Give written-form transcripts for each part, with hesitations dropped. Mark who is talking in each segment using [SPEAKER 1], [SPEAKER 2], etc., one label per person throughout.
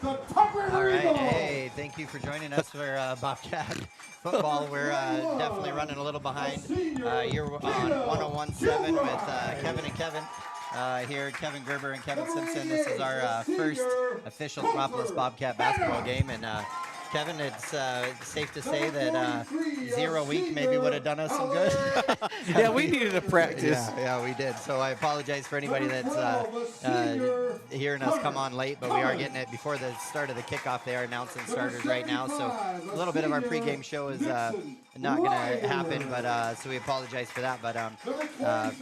[SPEAKER 1] All right, hey, thank you for joining us for Bobcat football. We're definitely running a little behind. You're on 101.7 with Kevin and Kevin here, Kevin Gerber and Kevin Simpson. This is our first official Thermopolis Bobcat basketball game, and Kevin, it's safe to say that 0 week maybe would have done us some good.
[SPEAKER 2] Yeah, we needed a practice.
[SPEAKER 1] Yeah, we did. So I apologize for anybody that's hearing us come on late, but we are getting it before the start of the kickoff. They are announcing starters right now, so a little bit of our pregame show is not going to happen, but so we apologize for that. But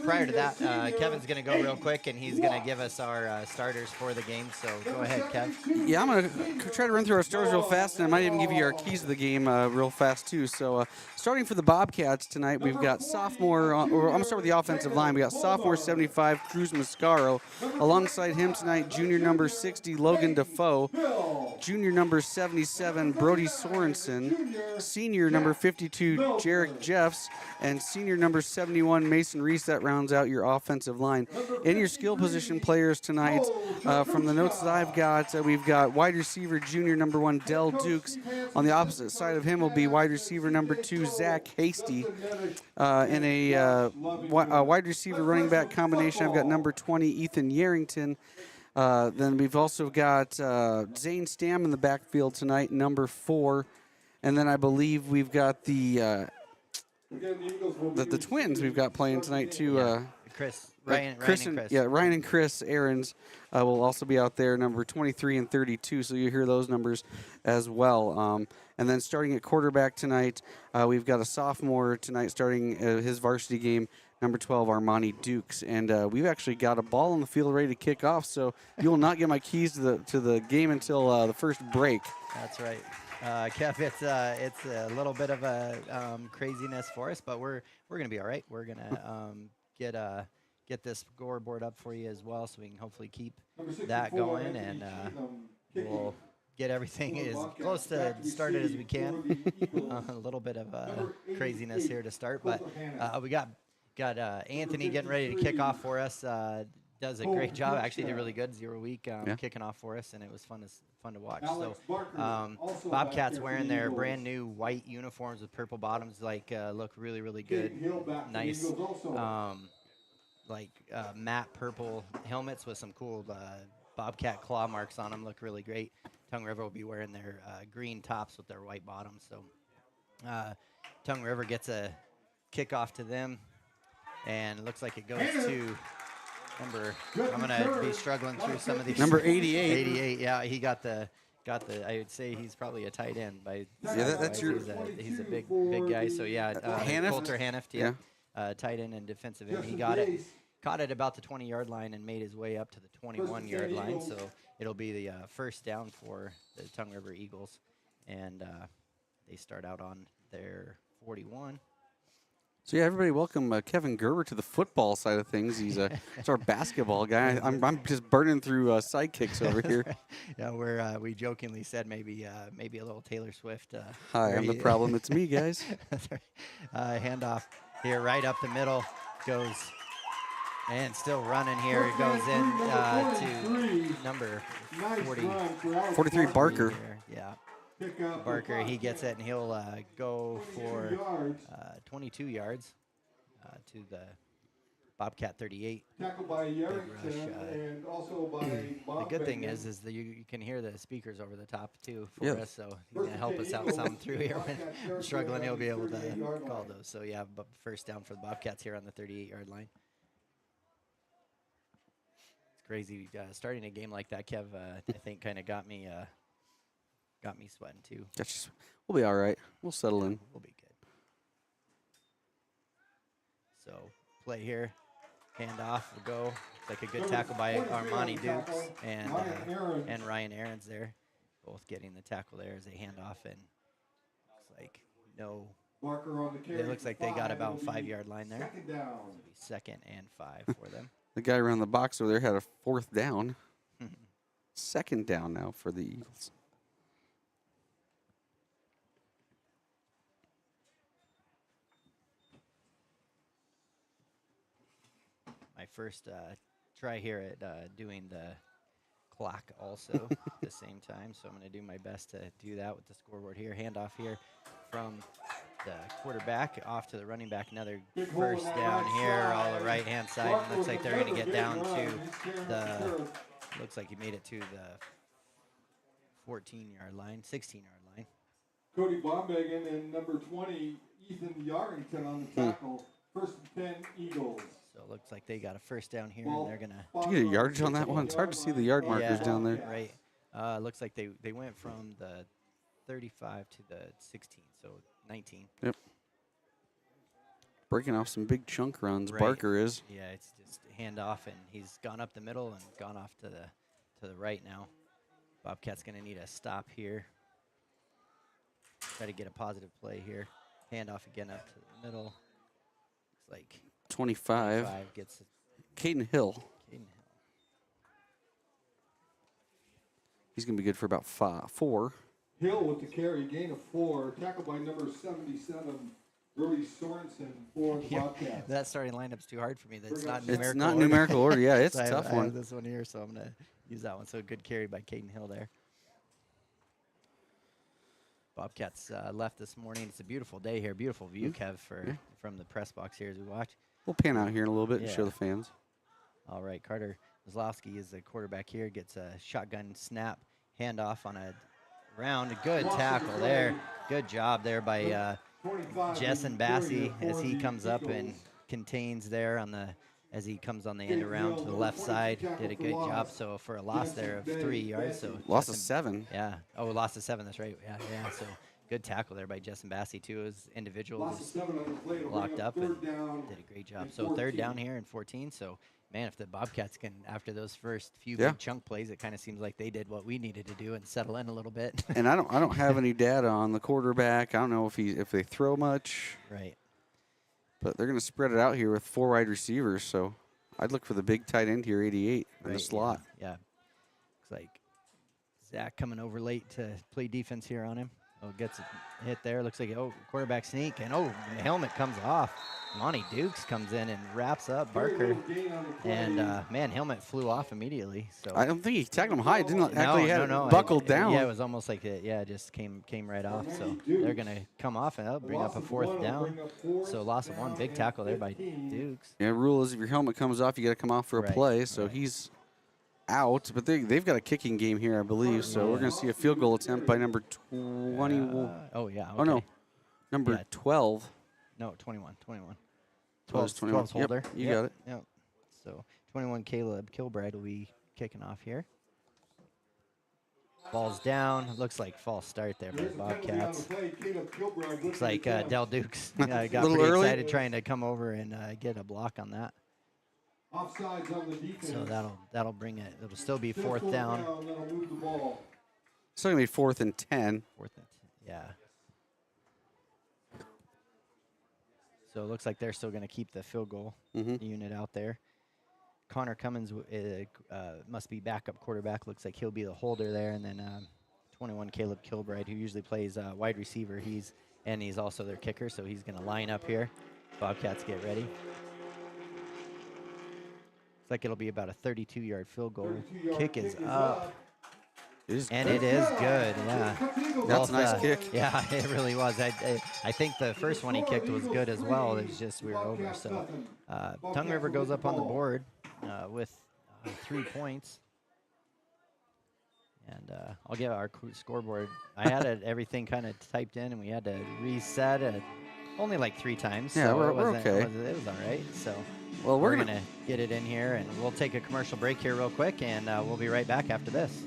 [SPEAKER 1] prior to that, Kevin's going to go real quick, and he's going to give us our starters for the game. So go ahead, Kev.
[SPEAKER 2] Yeah, I'm going to try to run through our starters real fast, and I might even give you our keys to the game real fast, too. So starting for the Bobcats tonight, we've got sophomore, or I'm going to start with the offensive line. We got sophomore 75, Cruz Mascaro. Alongside him tonight, junior number 60, Logan Defoe. Junior number 77, Brody Sorensen. Senior number 52, Jarek Jeffs. And senior number 71, Mason Reese. That rounds out your offensive line. In your skill position players tonight, from the notes that I've got, we've got wide receiver junior number 1, Dell Dukes. On the opposite side of him will be wide receiver number 2, Zach Hasty. In a wide receiver running back combination, I've got number 20, Ethan Yarrington. Then we've also got Zane Stam in the backfield tonight, number 4. And then I believe we've got the twins we've got playing tonight too.
[SPEAKER 1] Ryan and Chris.
[SPEAKER 2] Yeah, Ryan and Chris Aarons will also be out there, number 23 and 32. So you hear those numbers as well. And then starting at quarterback tonight, we've got a sophomore tonight starting his varsity game, number 12, Armani Dukes. And we've actually got a ball on the field ready to kick off. So you will not get my keys to the game until the first break.
[SPEAKER 1] That's right. Kev, it's a little bit of a craziness for us, but we're gonna be all right. We're gonna get this scoreboard up for you as well, so we can hopefully keep that going, and we'll get everything as close to started as we can. A little bit of craziness here to start, but we got Anthony getting ready to kick off for us. Does a great job. Actually did really good, 0 week kicking off for us, and it was fun to watch. So Bobcats wearing their brand new white uniforms with purple bottoms, look really good. Nice, matte purple helmets with some cool Bobcat claw marks on them. Look really great. Tongue River will be wearing their green tops with their white bottoms. So Tongue River gets a kickoff to them, and it looks like it goes to I'm gonna be struggling through some of these.
[SPEAKER 2] Number 88.
[SPEAKER 1] 88. Yeah, he got the. I would say he's probably a tight end.
[SPEAKER 2] That's your.
[SPEAKER 1] He's a big guy. So yeah, Coulter Hanift. Yeah. Tight end and defensive end. He got it. Caught it about the 20-yard line and made his way up to the 21-yard line. So it'll be the first down for the Tongue River Eagles, and they start out on their 41.
[SPEAKER 2] So yeah, everybody, welcome Kevin Gerber to the football side of things. He's our basketball guy. I'm just burning through sidekicks over here.
[SPEAKER 1] Yeah, we jokingly said maybe a little Taylor Swift.
[SPEAKER 2] Hi, I'm the problem. It's me, guys.
[SPEAKER 1] That's right. Handoff here, right up the middle goes, and still running here. It goes in to number
[SPEAKER 2] 43, Barker.
[SPEAKER 1] Here. Yeah. Barker, he gets it, and he'll go for 22 yards to the Bobcat 38.
[SPEAKER 3] Tackled by Yarrington, and also by
[SPEAKER 1] the good thing is that you can hear the speakers over the top too for us, so he's gonna help us out some through here when we're struggling. He'll be able to call those. So yeah, first down for the Bobcats here on the 38-yard line. It's crazy starting a game like that, Kev. I think kind of got me sweating too.
[SPEAKER 2] We'll be all right. We'll settle in.
[SPEAKER 1] We'll be good. So play here, hand off, we'll go. It's like a good tackle by Armani Dukes and Ryan Aarons there, both getting the tackle there as they hand off, and looks like it looks like they got about 5-yard line there. It'll be 2nd and 5 for them.
[SPEAKER 2] The guy around the box over there had a 4th down. 2nd down now for the Eagles.
[SPEAKER 1] My first try here at doing the clock also at the same time. So I'm going to do my best to do that with the scoreboard here. Handoff here from the quarterback off to the running back. Another first down here, all the right-hand side. And looks like they're going to get down to the, looks like he made it to the 14-yard line, 16-yard line.
[SPEAKER 3] Cody Bombagan and number 20, Ethan Yarrington on the tackle. First and 10 Eagles.
[SPEAKER 1] So it looks like they got a first down here, and they're going to...
[SPEAKER 2] Did you get a yardage on that one? It's hard to see the yard markers down there.
[SPEAKER 1] Right. Looks like they went from the 35 to the 16, so 19.
[SPEAKER 2] Yep. Breaking off some big chunk runs,
[SPEAKER 1] Right.
[SPEAKER 2] Barker is.
[SPEAKER 1] Yeah, it's just handoff, and he's gone up the middle and gone off to the right now. Bobcat's going to need a stop here. Try to get a positive play here. Handoff again up to the middle. Looks like
[SPEAKER 2] 25.
[SPEAKER 1] Gets it.
[SPEAKER 2] Caden Hill.
[SPEAKER 1] Caden Hill.
[SPEAKER 2] He's going to be good for about 4.
[SPEAKER 3] Hill with the carry, gain of 4. Tackled by number 77, Brody Sorensen for the Bobcats.
[SPEAKER 1] That starting lineup's too hard for me. That's not
[SPEAKER 2] It's
[SPEAKER 1] numerical.
[SPEAKER 2] not numerical order. Yeah, it's
[SPEAKER 1] So
[SPEAKER 2] a tough
[SPEAKER 1] I
[SPEAKER 2] one.
[SPEAKER 1] have this one here, so I'm going to use that one. So good carry by Caden Hill there. Bobcats left this morning. It's a beautiful day here. Beautiful view, Kev, from the press box here as we watch.
[SPEAKER 2] We'll pan out here in a little bit and show
[SPEAKER 1] Yeah.
[SPEAKER 2] the fans.
[SPEAKER 1] All right, Carter Kozlowski is the quarterback here. Gets a shotgun snap, handoff on a round. Good tackle there. Good job there by Jessen Bassey as he comes up and contains there on the as he comes on the end around to the left side. Did a good job. So for a loss there of 3 yards. So
[SPEAKER 2] Loss of 7.
[SPEAKER 1] Yeah. Oh, lost of 7. That's right. Yeah. So good tackle there by Jessen Bassey too. His individual just locked up and did a great job. So third down here and 14. So man, if the Bobcats can, after those first few big chunk plays, it kind of seems like they did what we needed to do and settle in a little bit.
[SPEAKER 2] And I don't have any data on the quarterback. I don't know if they throw much.
[SPEAKER 1] Right.
[SPEAKER 2] But they're going to spread it out here with 4 wide receivers. So I'd look for the big tight end here, 88, in the slot.
[SPEAKER 1] Yeah. Looks like Zach coming over late to play defense here on him. Oh, gets a hit there. Looks like, quarterback sneak. And, the helmet comes off. Monty Dukes comes in and wraps up Barker. And, helmet flew off immediately. So
[SPEAKER 2] I don't think he tagged him high. It didn't actually had it
[SPEAKER 1] no.
[SPEAKER 2] buckled down.
[SPEAKER 1] Yeah, it was almost like it just came right off. So they're going to come off and that'll bring up a 4th down. So loss of 1. Big tackle there by Dukes.
[SPEAKER 2] Yeah, rule is if your helmet comes off, you got to come off for a play. So he's out. But they've got a kicking game here, I believe. So we're going to see a field goal attempt by number 21.
[SPEAKER 1] Okay.
[SPEAKER 2] Oh, no. Number 12.
[SPEAKER 1] No, 21.
[SPEAKER 2] 12's 21.
[SPEAKER 1] Holder.
[SPEAKER 2] Yep, you got it.
[SPEAKER 1] Yep. So 21 Caleb Kilbride will be kicking off here. Ball's down. Looks like false start there by the Bobcats. Looks like Del Dukes got pretty excited trying to come over and get a block on that.
[SPEAKER 3] Offsides on the defense.
[SPEAKER 1] So that'll bring it. It'll still be 4th down.
[SPEAKER 3] That'll move the ball.
[SPEAKER 2] It's going to be 4th and 10.
[SPEAKER 1] 4th and 10. Yeah. So it looks like they're still going to keep the field goal unit out there. Connor Cummins must be backup quarterback. Looks like he'll be the holder there. And then 21 Caleb Kilbride, who usually plays wide receiver. He's also their kicker, so he's going to line up here. Bobcats get ready. Looks like it'll be about a 32-yard field goal. Kick is up.
[SPEAKER 2] It is
[SPEAKER 1] and it is good, yeah.
[SPEAKER 2] That's a nice kick.
[SPEAKER 1] Yeah, it really was. I think the first one he kicked was good as well. It was just we were over. So Tongue River goes up on the board with 3 points. And I'll get our scoreboard. I had everything kind of typed in, and we had to reset it only like 3 times.
[SPEAKER 2] Yeah,
[SPEAKER 1] so
[SPEAKER 2] we're okay.
[SPEAKER 1] It was all right. So
[SPEAKER 2] well,
[SPEAKER 1] we're going to get it in here, and we'll take a commercial break here real quick, and we'll be right back after this.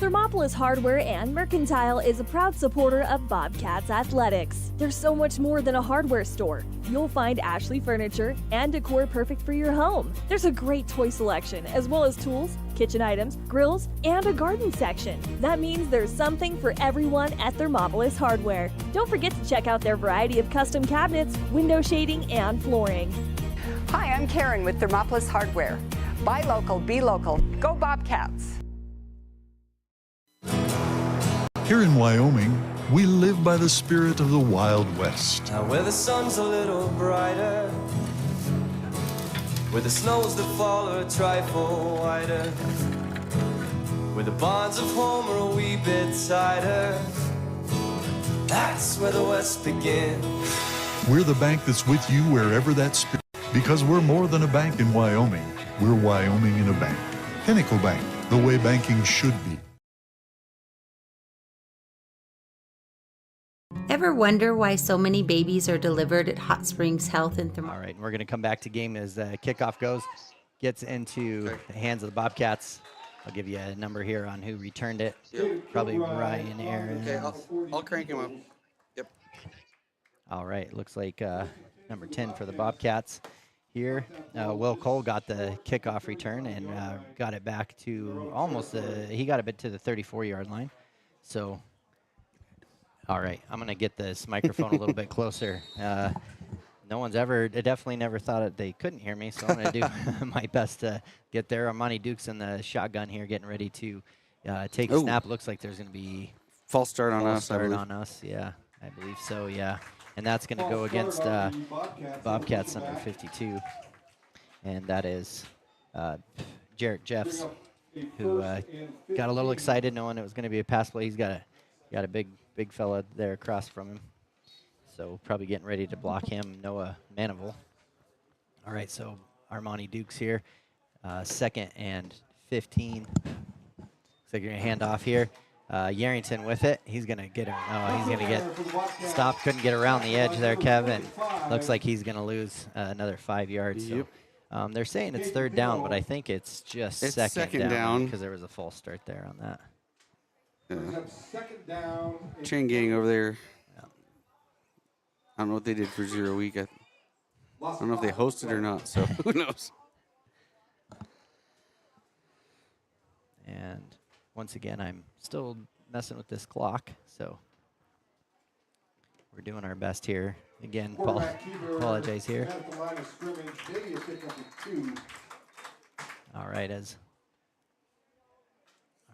[SPEAKER 4] Thermopolis Hardware and Mercantile is a proud supporter of Bobcats Athletics. There's so much more than a hardware store. You'll find Ashley furniture and decor perfect for your home. There's a great toy selection, as well as tools, kitchen items, grills, and a garden section. That means there's something for everyone at Thermopolis Hardware. Don't forget to check out their variety of custom cabinets, window shading, and flooring.
[SPEAKER 5] Hi, I'm Karen with Thermopolis Hardware. Buy local, be local. Go Bobcats!
[SPEAKER 6] Here in Wyoming, we live by the spirit of the Wild West.
[SPEAKER 7] Now where the sun's a little brighter, where the snows that fall are a trifle wider, where the bonds of home are a wee bit tighter. That's where the West begins.
[SPEAKER 6] We're the bank that's with you wherever that spirit. Because we're more than a bank in Wyoming. We're Wyoming in a bank. Pinnacle Bank, the way banking should be.
[SPEAKER 8] Ever wonder why so many babies are delivered at Hot Springs Health and
[SPEAKER 1] All right, we're going to come back to game as the kickoff goes. Gets into the hands of the Bobcats. I'll give you a number here on who returned it. Probably Ryan Aaron.
[SPEAKER 2] Okay, I'll crank him up. Yep.
[SPEAKER 1] All right, looks like number 10 for the Bobcats here. Will Cole got the kickoff return and got it back to almost, he got it to the 34-yard line. So, all right, I'm going to get this microphone a little bit closer. No one's definitely never thought that they couldn't hear me, so I'm going to do my best to get there. Armani Duke's in the shotgun here, getting ready to take a snap. Looks like there's going to be
[SPEAKER 2] false start on us.
[SPEAKER 1] Yeah, I believe so, yeah. And that's going to go against Bobcats number 52. And that is Jarrett Jeffs, who got a little excited knowing it was going to be a pass play. He's got a big fella there across from him. So probably getting ready to block him, Noah Manival. All right, so Armani Duke's here. 2nd and 15. Looks like you're going to hand off here. Yarrington with it. He's going to get him. Oh, he's going to get stopped. Couldn't get around the edge there, Kevin. Looks like he's going to lose another 5 yards.
[SPEAKER 2] Yep.
[SPEAKER 1] So, they're saying it's 3rd down, but I think it's just second down because there was a false start there on that.
[SPEAKER 3] Second down.
[SPEAKER 2] Chain gang over there. I don't know what they did for 0 week. I don't know if they hosted or not, so who knows.
[SPEAKER 1] And once again, I'm still messing with this clock, so we're doing our best here. Again, apologize here. All right, as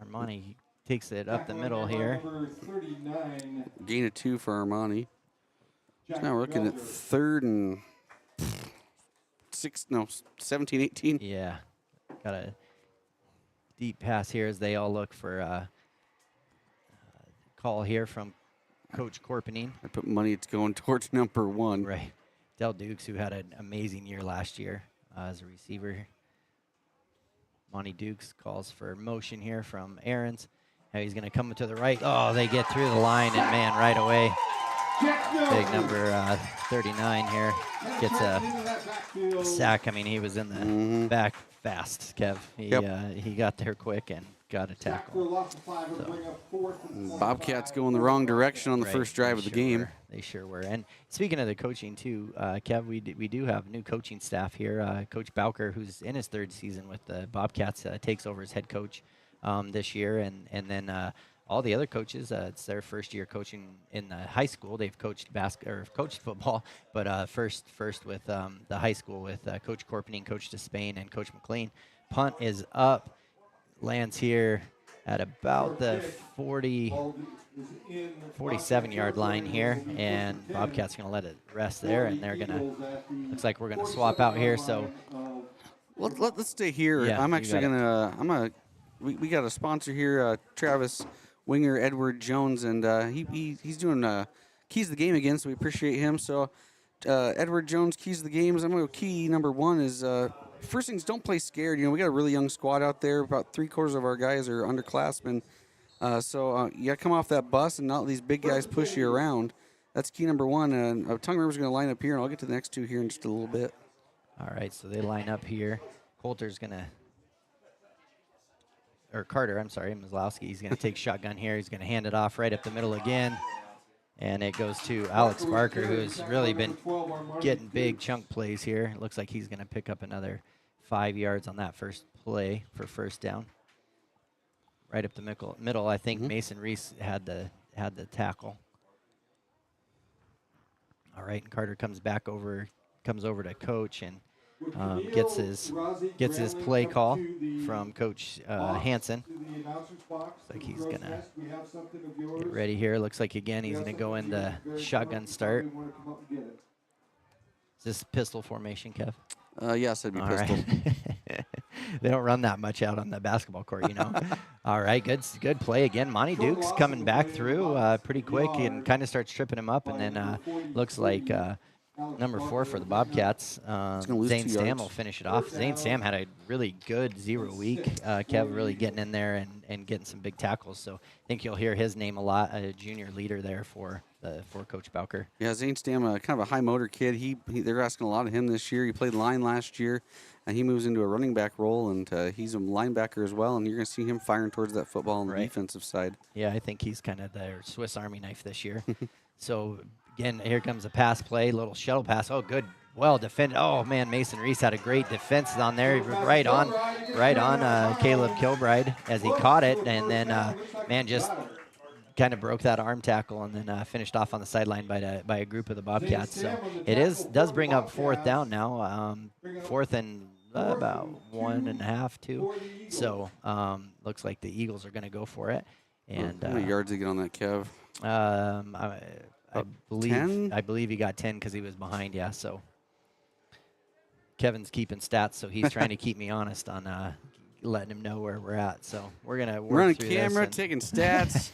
[SPEAKER 1] Armani takes it up the middle here.
[SPEAKER 2] Gain of 2 for Armani. So now we're looking at 3rd and 17, 18.
[SPEAKER 1] Yeah, got a deep pass here as they all look for a call here from Coach Corpening.
[SPEAKER 2] I put money it's going towards number 1.
[SPEAKER 1] Right. Del Dukes, who had an amazing year last year as a receiver. Monty Dukes calls for motion here from Aarons. Now he's going to come to the right. Oh, they get through the line, and man, right away. Big number 39 here gets a sack. I mean, he was in the back fast, Kev. He got there quick and got a tackle. So.
[SPEAKER 2] Bobcats going the wrong direction on the first drive of the game.
[SPEAKER 1] They sure were. And speaking of the coaching, too, Kev, we do have new coaching staff here. Coach Bowker, who's in his 3rd season with the Bobcats, takes over as head coach this year. And then all the other coaches, it's their first year coaching in the high school. They've coached coached football, but first with the high school with Coach Corpening, Coach Despain, and Coach McLean. Punt is up, lands here at about the 47-yard line here, and Bobcats going to let it rest there, and they're going to, looks like we're going to swap out here. So
[SPEAKER 2] let's stay here.
[SPEAKER 1] Yeah,
[SPEAKER 2] I'm actually going to, we got a sponsor here, Travis Winger, Edward Jones, and he's doing keys to the game again, so we appreciate him. So Edward Jones, keys to the games. I'm going to go key number 1 is first things, don't play scared. You know, we got a really young squad out there. About 3/4 of our guys are underclassmen. So you got to come off that bus and not let these big guys push you around. That's key number 1. And Tongue River's going to line up here, and I'll get to the next 2 here in just a little bit.
[SPEAKER 1] all right, so they line up here. Coulter's going to, or Carter, I'm sorry, Mazlowski. He's going to take shotgun here. He's going to hand it off right up the middle again. And it goes to Alex Barker, who's really been getting big chunk plays here. It looks like he's going to pick up another 5 yards on that first play for first down. Right up the middle, I think Mason Reese had the tackle. All right, and Carter comes over to Coach and gets his play call from Coach Hansen. Looks like he's gonna get ready here. Looks like again he's gonna go into shotgun start. Is this pistol formation, Kev?
[SPEAKER 2] Yes, it'd be pistol.
[SPEAKER 1] Right. They don't run that much out on the basketball court, you know. All right, good play again. Monty Dukes coming back through pretty quick and kind of starts tripping him up, and then looks like number 4 for the Bobcats, Zane Stam will finish it off. Zane Stam had a really good 0 week. Kev really getting in there and getting some big tackles. So I think you'll hear his name a lot, a junior leader there for Coach Bowker.
[SPEAKER 2] Yeah, Zane Stam, kind of a high motor kid. They're asking a lot of him this year. He played line last year, and he moves into a running back role, and he's a linebacker as well, and you're going to see him firing towards that football on the defensive side.
[SPEAKER 1] Yeah, I think he's kind of their Swiss Army knife this year. So, again, here comes a pass play, little shuttle pass. Oh, good. Well defended. Oh, man, Mason Reese had a great defense on there. Right on Caleb Kilbride as he caught it. And then, man, just kind of broke that arm tackle and then finished off on the sideline by a group of the Bobcats. So it does bring up 4th down now. 4th and about 1.5, 2. So looks like the Eagles are going to go for it. And
[SPEAKER 2] how many yards did he get on that, Kev?
[SPEAKER 1] I believe he got 10 because he was behind. Yeah, so Kevin's keeping stats, so he's trying to keep me honest on letting him know where we're at. So we're gonna work
[SPEAKER 2] we're on
[SPEAKER 1] through
[SPEAKER 2] camera
[SPEAKER 1] this
[SPEAKER 2] taking stats.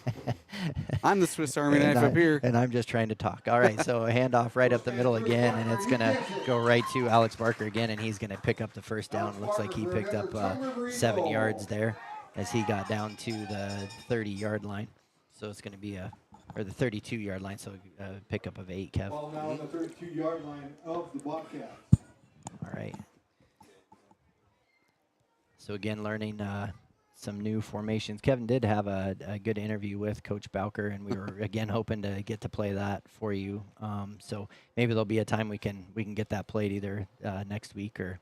[SPEAKER 2] I'm the Swiss Army knife up here,
[SPEAKER 1] and I'm just trying to talk. All right, so a handoff right up the middle again, and it's gonna go right to Alex Barker again, and he's gonna pick up the first down. It looks like he picked up 7 yards there as he got down to the 30-yard line. So it's gonna be or the 32-yard line, so a pickup of 8, Kev.
[SPEAKER 3] Ball now on the 32-yard line of the Bobcats.
[SPEAKER 1] All right. So again, learning some new formations. Kevin did have a good interview with Coach Bowker, and we were again hoping to get to play that for you. So maybe there'll be a time we can get that played either next week or.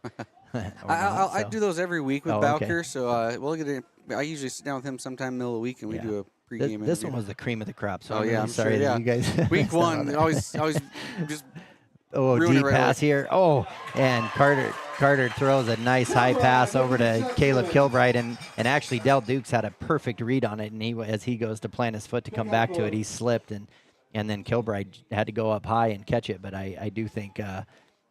[SPEAKER 2] I do those every week with Bowker,
[SPEAKER 1] okay.
[SPEAKER 2] So we'll get it. I usually sit down with him sometime middle of the week, and we do a pregame.
[SPEAKER 1] This one was the cream of the crop. So
[SPEAKER 2] I'm
[SPEAKER 1] really sorry that you guys.
[SPEAKER 2] Week 1, always just.
[SPEAKER 1] Deep pass here. Oh, and Carter throws a nice high pass over to Caleb Kilbride, and actually Del Dukes had a perfect read on it, and as he goes to plant his foot to come back to it, he slipped, and then Kilbride had to go up high and catch it, but I do think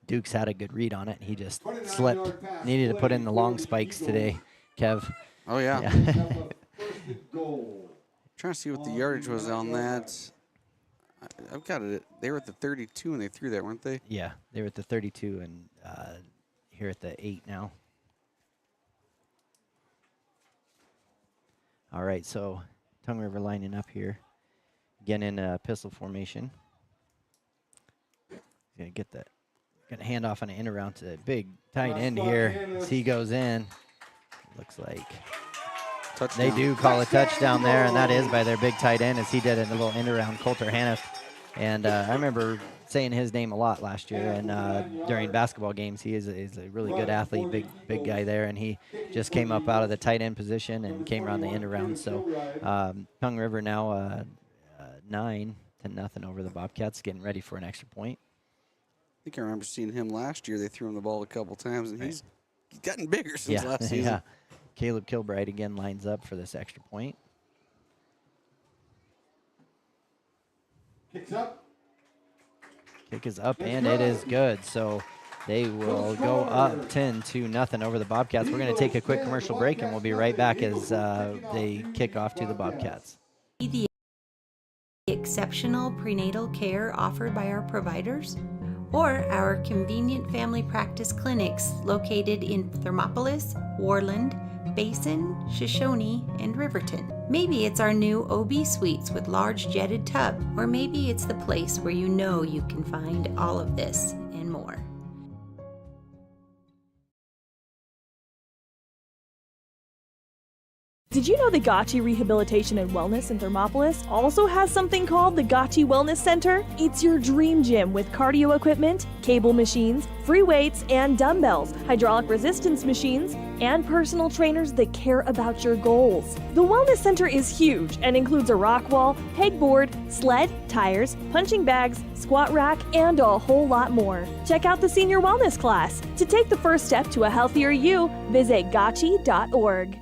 [SPEAKER 1] Dukes had a good read on it, and he just slipped. Needed to put in the long spikes today, Kev.
[SPEAKER 2] Oh, yeah. Trying to see what the yardage was on that. I've got it. They were at the 32 when they threw that, weren't they?
[SPEAKER 1] Yeah, they were at the 32 and here at the 8 now. All right, so Tongue River lining up here. Again in a pistol formation. Gonna get that. Gonna hand off on an in around to the big tight end here as he goes in. Looks like
[SPEAKER 2] touchdown.
[SPEAKER 1] They do call a touchdown there, and that is by their big tight end as he did a little end around Coulter Haniff. And I remember saying his name a lot last year, and during basketball games, he is a really good athlete, big guy there, and he just came up out of the tight end position and came around the end around. So Tongue River now 9-0 over the Bobcats, getting ready for an extra point.
[SPEAKER 2] I think I remember seeing him last year. They threw him the ball a couple times, and he's gotten bigger since last season.
[SPEAKER 1] Yeah. Caleb Kilbride again lines up for this extra point.
[SPEAKER 3] Kicks up.
[SPEAKER 1] Kick is up, and it is good. So they will go up 10-0 over the Bobcats. We're going to take a quick commercial break, and we'll be right back as they kick off to the Bobcats.
[SPEAKER 8] The exceptional prenatal care offered by our providers, or our convenient family practice clinics located in Thermopolis, Worland, Basin, Shoshone, and Riverton. Maybe it's our new OB suites with large jetted tub, or maybe it's the place where you know you can find all of this and more.
[SPEAKER 4] Did you know the Gotchi Rehabilitation and Wellness in Thermopolis also has something called the Gotchi Wellness Center? It's your dream gym with cardio equipment, cable machines, free weights and dumbbells, hydraulic resistance machines, and personal trainers that care about your goals. The Wellness Center is huge and includes a rock wall, pegboard, sled, tires, punching bags, squat rack, and a whole lot more. Check out the Senior Wellness class. To take the first step to a healthier you, visit gotchi.org.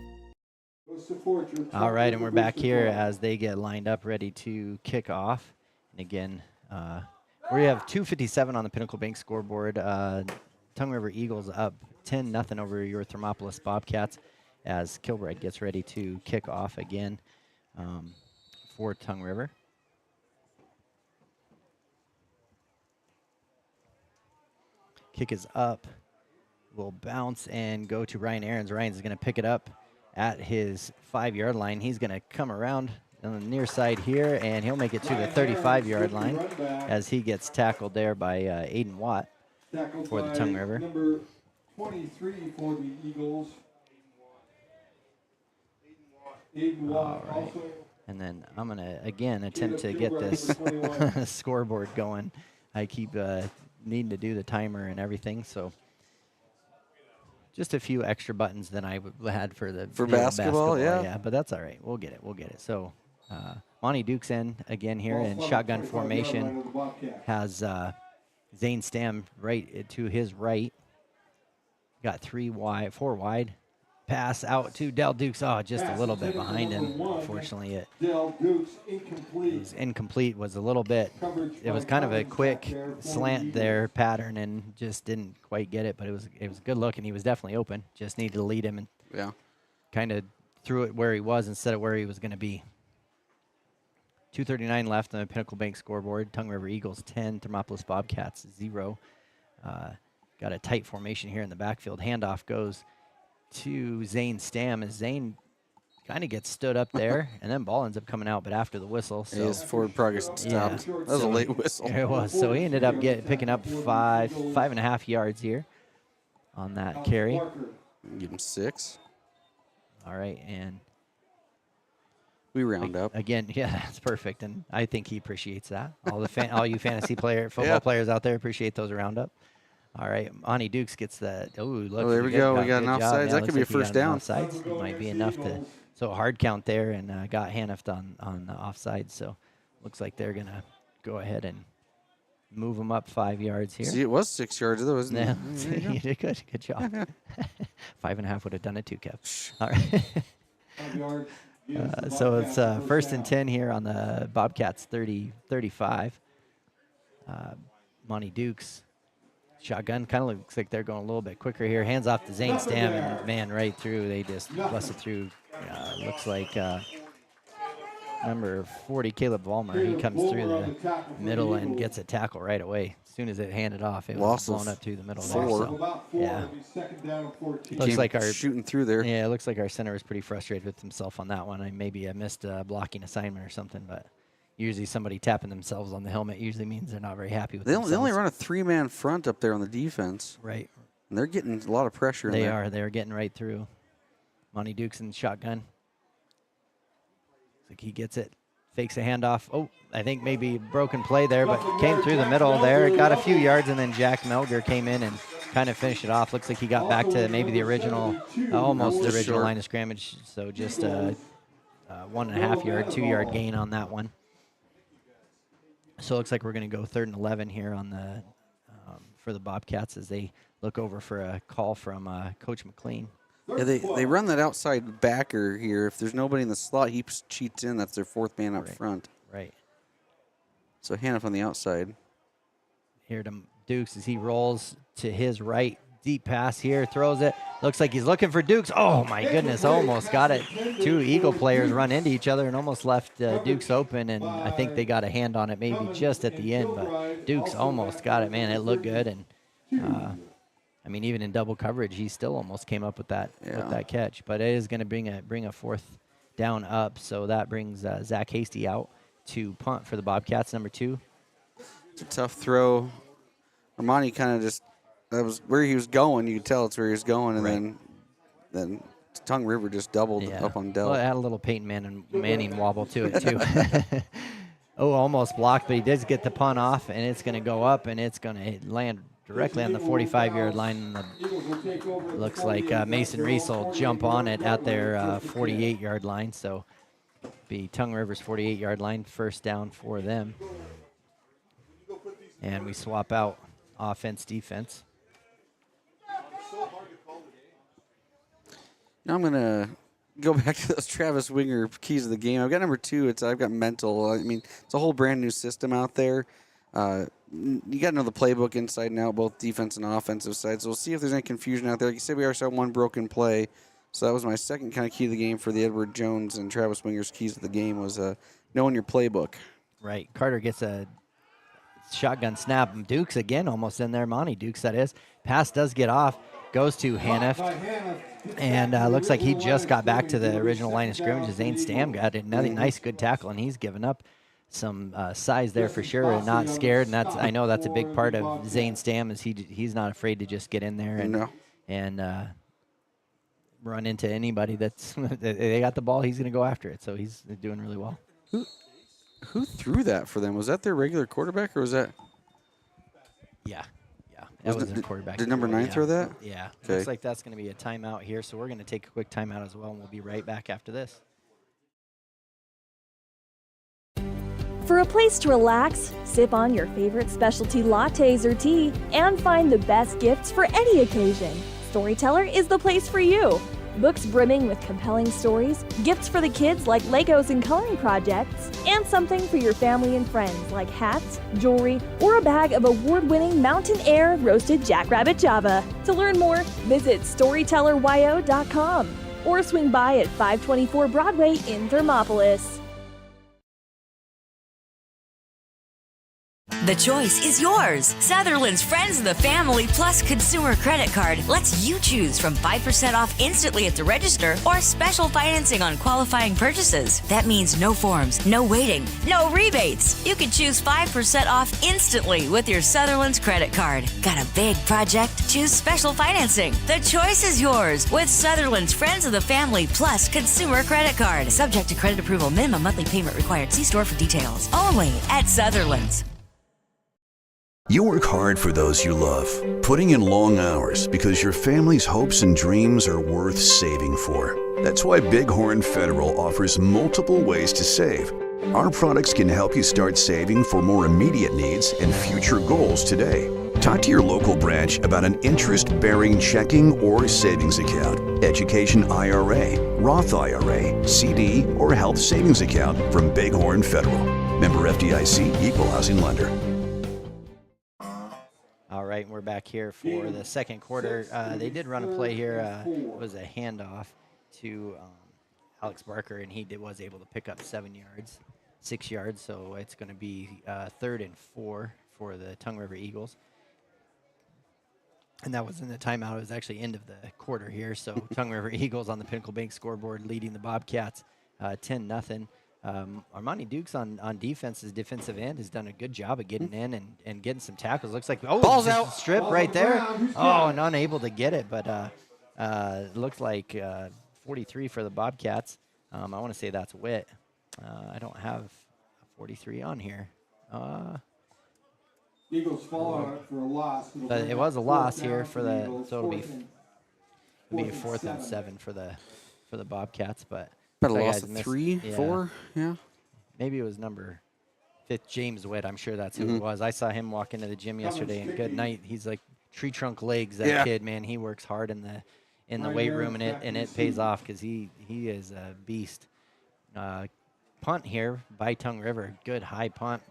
[SPEAKER 1] All right, and we're back here as they get lined up, ready to kick off. And again, we have 2:57 on the Pinnacle Bank scoreboard. Tongue River Eagles up 10-0 over your Thermopolis Bobcats as Kilbride gets ready to kick off again for Tongue River. Kick is up, will bounce and go to Ryan Aarons. Ryan's going to pick it up at his 5-yard line. He's going to come around on the near side here, and he'll make it to the 35-yard line as he gets tackled there by Aiden Watt for the Tongue River.
[SPEAKER 3] Number 23 for the Eagles. Aiden Watt also.
[SPEAKER 1] And then I'm going to, again, attempt to get this scoreboard going. I keep needing to do the timer and everything, so just a few extra buttons than I had for the
[SPEAKER 2] basketball,
[SPEAKER 1] yeah. But that's all right. We'll get it. So Monty Duke's in again here in shotgun formation. Has Zane Stam right to his right. Got 4 wide. Pass out to Del Dukes. Oh, just a little bit behind him. Unfortunately, it was incomplete. Was a little bit. It was kind of a quick slant there pattern, and just didn't quite get it. But it was a good look, and he was definitely open. Just needed to lead him, and kind of threw it where he was instead of where he was going to be. 2:39 left on the Pinnacle Bank scoreboard. Tongue River Eagles 10, Thermopolis Bobcats 0. Got a tight formation here in the backfield. Handoff goes to Zane Stam as Zane kind of gets stood up there, and then ball ends up coming out, but after the whistle. So
[SPEAKER 2] his forward progress stopped. That was a late whistle.
[SPEAKER 1] It was. So he ended up picking up 5.5 yards here on that carry.
[SPEAKER 2] Give him 6.
[SPEAKER 1] All right, and
[SPEAKER 2] we round up
[SPEAKER 1] again. Yeah, that's perfect, and I think he appreciates that. All you fantasy football players out there appreciate those round up. All right, Monty Dukes gets the. Oh,
[SPEAKER 2] there we go. We got an offsides. That could be a first down.
[SPEAKER 1] Offsides. It might be enough to. So a hard count there, and got Hanift on the offside. So looks like they're gonna go ahead and move them up 5 yards here.
[SPEAKER 2] See, it was 6 yards though, wasn't it?
[SPEAKER 1] Yeah, you did good. Good job. 5.5 would have done it too, Kev. All right. So it's 1st and 10 here on the Bobcats 35. Monty Dukes. Shotgun kind of looks like they're going a little bit quicker here. Hands off to Zane Stam, and man, right through. They just busted through. Looks like number 40, Caleb Vollmer. He comes through the middle and gets a tackle right away. As soon as it handed off, it was blown up through the middle there. So, yeah. Looks like our
[SPEAKER 2] shooting through there.
[SPEAKER 1] Yeah, it looks like our center was pretty frustrated with himself on that one. Maybe I missed a blocking assignment or something, but usually somebody tapping themselves on the helmet usually means they're not very happy with themselves.
[SPEAKER 2] They only run a 3-man front up there on the defense.
[SPEAKER 1] Right.
[SPEAKER 2] And they're getting a lot of pressure in there.
[SPEAKER 1] They're getting right through. Monty Dukes in shotgun. Looks like he gets it. Fakes a handoff. Oh, I think maybe broken play there, but came through the middle there. Got a few yards, and then Jack Melger came in and kind of finished it off. Looks like he got back to maybe the original, almost the original line of scrimmage. So just a 1.5 yard, 2-yard gain on that one. So it looks like we're going to go 3rd and 11 here on the for the Bobcats as they look over for a call from Coach McLean.
[SPEAKER 2] Yeah, they run that outside backer here. If there's nobody in the slot, he cheats in. That's their 4th man up front.
[SPEAKER 1] Right.
[SPEAKER 2] So Haniff on the outside.
[SPEAKER 1] Here to Dukes as he rolls to his right. Deep pass here, throws it. Looks like he's looking for Dukes. Oh, my goodness, almost got it. 2 Eagle players run into each other and almost left Dukes open, and I think they got a hand on it maybe just at the end, but Dukes almost got it. Man, it looked good, and I mean, even in double coverage, he still almost came up with that catch. But it is going to bring a 4th down up, so that brings Zach Hasty out to punt for the Bobcats, number 2.
[SPEAKER 2] It's a tough throw. Armani kind of just, that was where he was going. You could tell it's where he was going, and then Tongue River just doubled up on Dell.
[SPEAKER 1] Well, it had a little Peyton Manning wobble to it, too. Oh, almost blocked, but he does get the punt off, and it's going to go up, and it's going to land directly on the 45-yard line. Looks like Mason Reese will jump on it at their 48-yard line. So be Tongue River's 48-yard line, 1st down for them. And we swap out offense, defense.
[SPEAKER 2] Now I'm going to go back to those Travis Winger keys of the game. I've got number 2. I've got mental. I mean, it's a whole brand new system out there. you got to know the playbook inside and out, both defense and offensive side. So we'll see if there's any confusion out there. Like you said, we already saw one broken play. So that was my second kind of key to the game for the Edward Jones and Travis Winger's keys to the game was knowing your playbook.
[SPEAKER 1] Right. Carter gets a shotgun snap. Dukes again almost in there. Monty Dukes, that is. Pass does get off. Goes to Haniff. And looks like he just got back to the original line of scrimmage. Zane Stam got another nice, good tackle, and he's given up some size there for sure and not scared. And I know that's a big part of Zane Stam is he's not afraid to just get in there and run into anybody that's they got the ball. He's going to go after it. So he's doing really well.
[SPEAKER 2] Who threw that for them? Was that their regular quarterback or was that?
[SPEAKER 1] Yeah. That was their quarterback.
[SPEAKER 2] Did number 9 throw that?
[SPEAKER 1] Yeah.
[SPEAKER 2] Okay.
[SPEAKER 1] Looks like that's going to be a timeout here. So we're going to take a quick timeout as well, and we'll be right back after this.
[SPEAKER 4] For a place to relax, sip on your favorite specialty lattes or tea, and find the best gifts for any occasion, Storyteller is the place for you. Books brimming with compelling stories, gifts for the kids like Legos and coloring projects, and something for your family and friends like hats, jewelry, or a bag of award-winning Mountain Air roasted jackrabbit java. To learn more, visit storytelleryo.com or swing by at 524 Broadway in Thermopolis.
[SPEAKER 9] The choice is yours. Sutherland's Friends of the Family Plus Consumer Credit Card lets you choose from 5% off instantly at the register or special financing on qualifying purchases. That means no forms, no waiting, no rebates. You can choose 5% off instantly with your Sutherland's credit card. Got a big project? Choose special financing. The choice is yours with Sutherland's Friends of the Family Plus Consumer Credit Card. Subject to credit approval. Minimum monthly payment required. See store for details. Only at Sutherland's.
[SPEAKER 10] You work hard for those you love, putting in long hours because your family's hopes and dreams are worth saving for. That's why Bighorn Federal offers multiple ways to save. Our products can help you start saving for more immediate needs and future goals today. Talk to your local branch about an interest-bearing checking or savings account, education IRA, Roth IRA, CD, or health savings account from Bighorn Federal. Member FDIC, Equal Housing Lender.
[SPEAKER 1] All right, we're back here for the second quarter. They did run a play here. It was a handoff to Alex Barker, and he was able to pick up 6 yards. So it's going to be 3rd and 4 for the Tongue River Eagles. And that was in the timeout. It was actually end of the quarter here. So Tongue River Eagles on the Pinnacle Bank scoreboard leading the Bobcats 10-0. Armani Dukes on defense, his defensive end, has done a good job of getting in and getting some tackles. Looks like,
[SPEAKER 2] ball's out.
[SPEAKER 1] Strip right there. Oh, and unable to get it, but it looks like 43 for the Bobcats. I want to say that's Witt. I don't have 43 on here.
[SPEAKER 3] Eagles fall for a loss.
[SPEAKER 1] But it was a loss here for the, so it'll be a 4th and 7 for the Bobcats, but.
[SPEAKER 2] About a loss of 3, 4, yeah.
[SPEAKER 1] Maybe it was number 5, James Witt. I'm sure that's who it was. I saw him walk into the gym yesterday, and good night. He's like tree trunk legs. That kid, man, he works hard in the weight room, and it pays off because he is a beast. Punt here by Tongue River. Good high punt.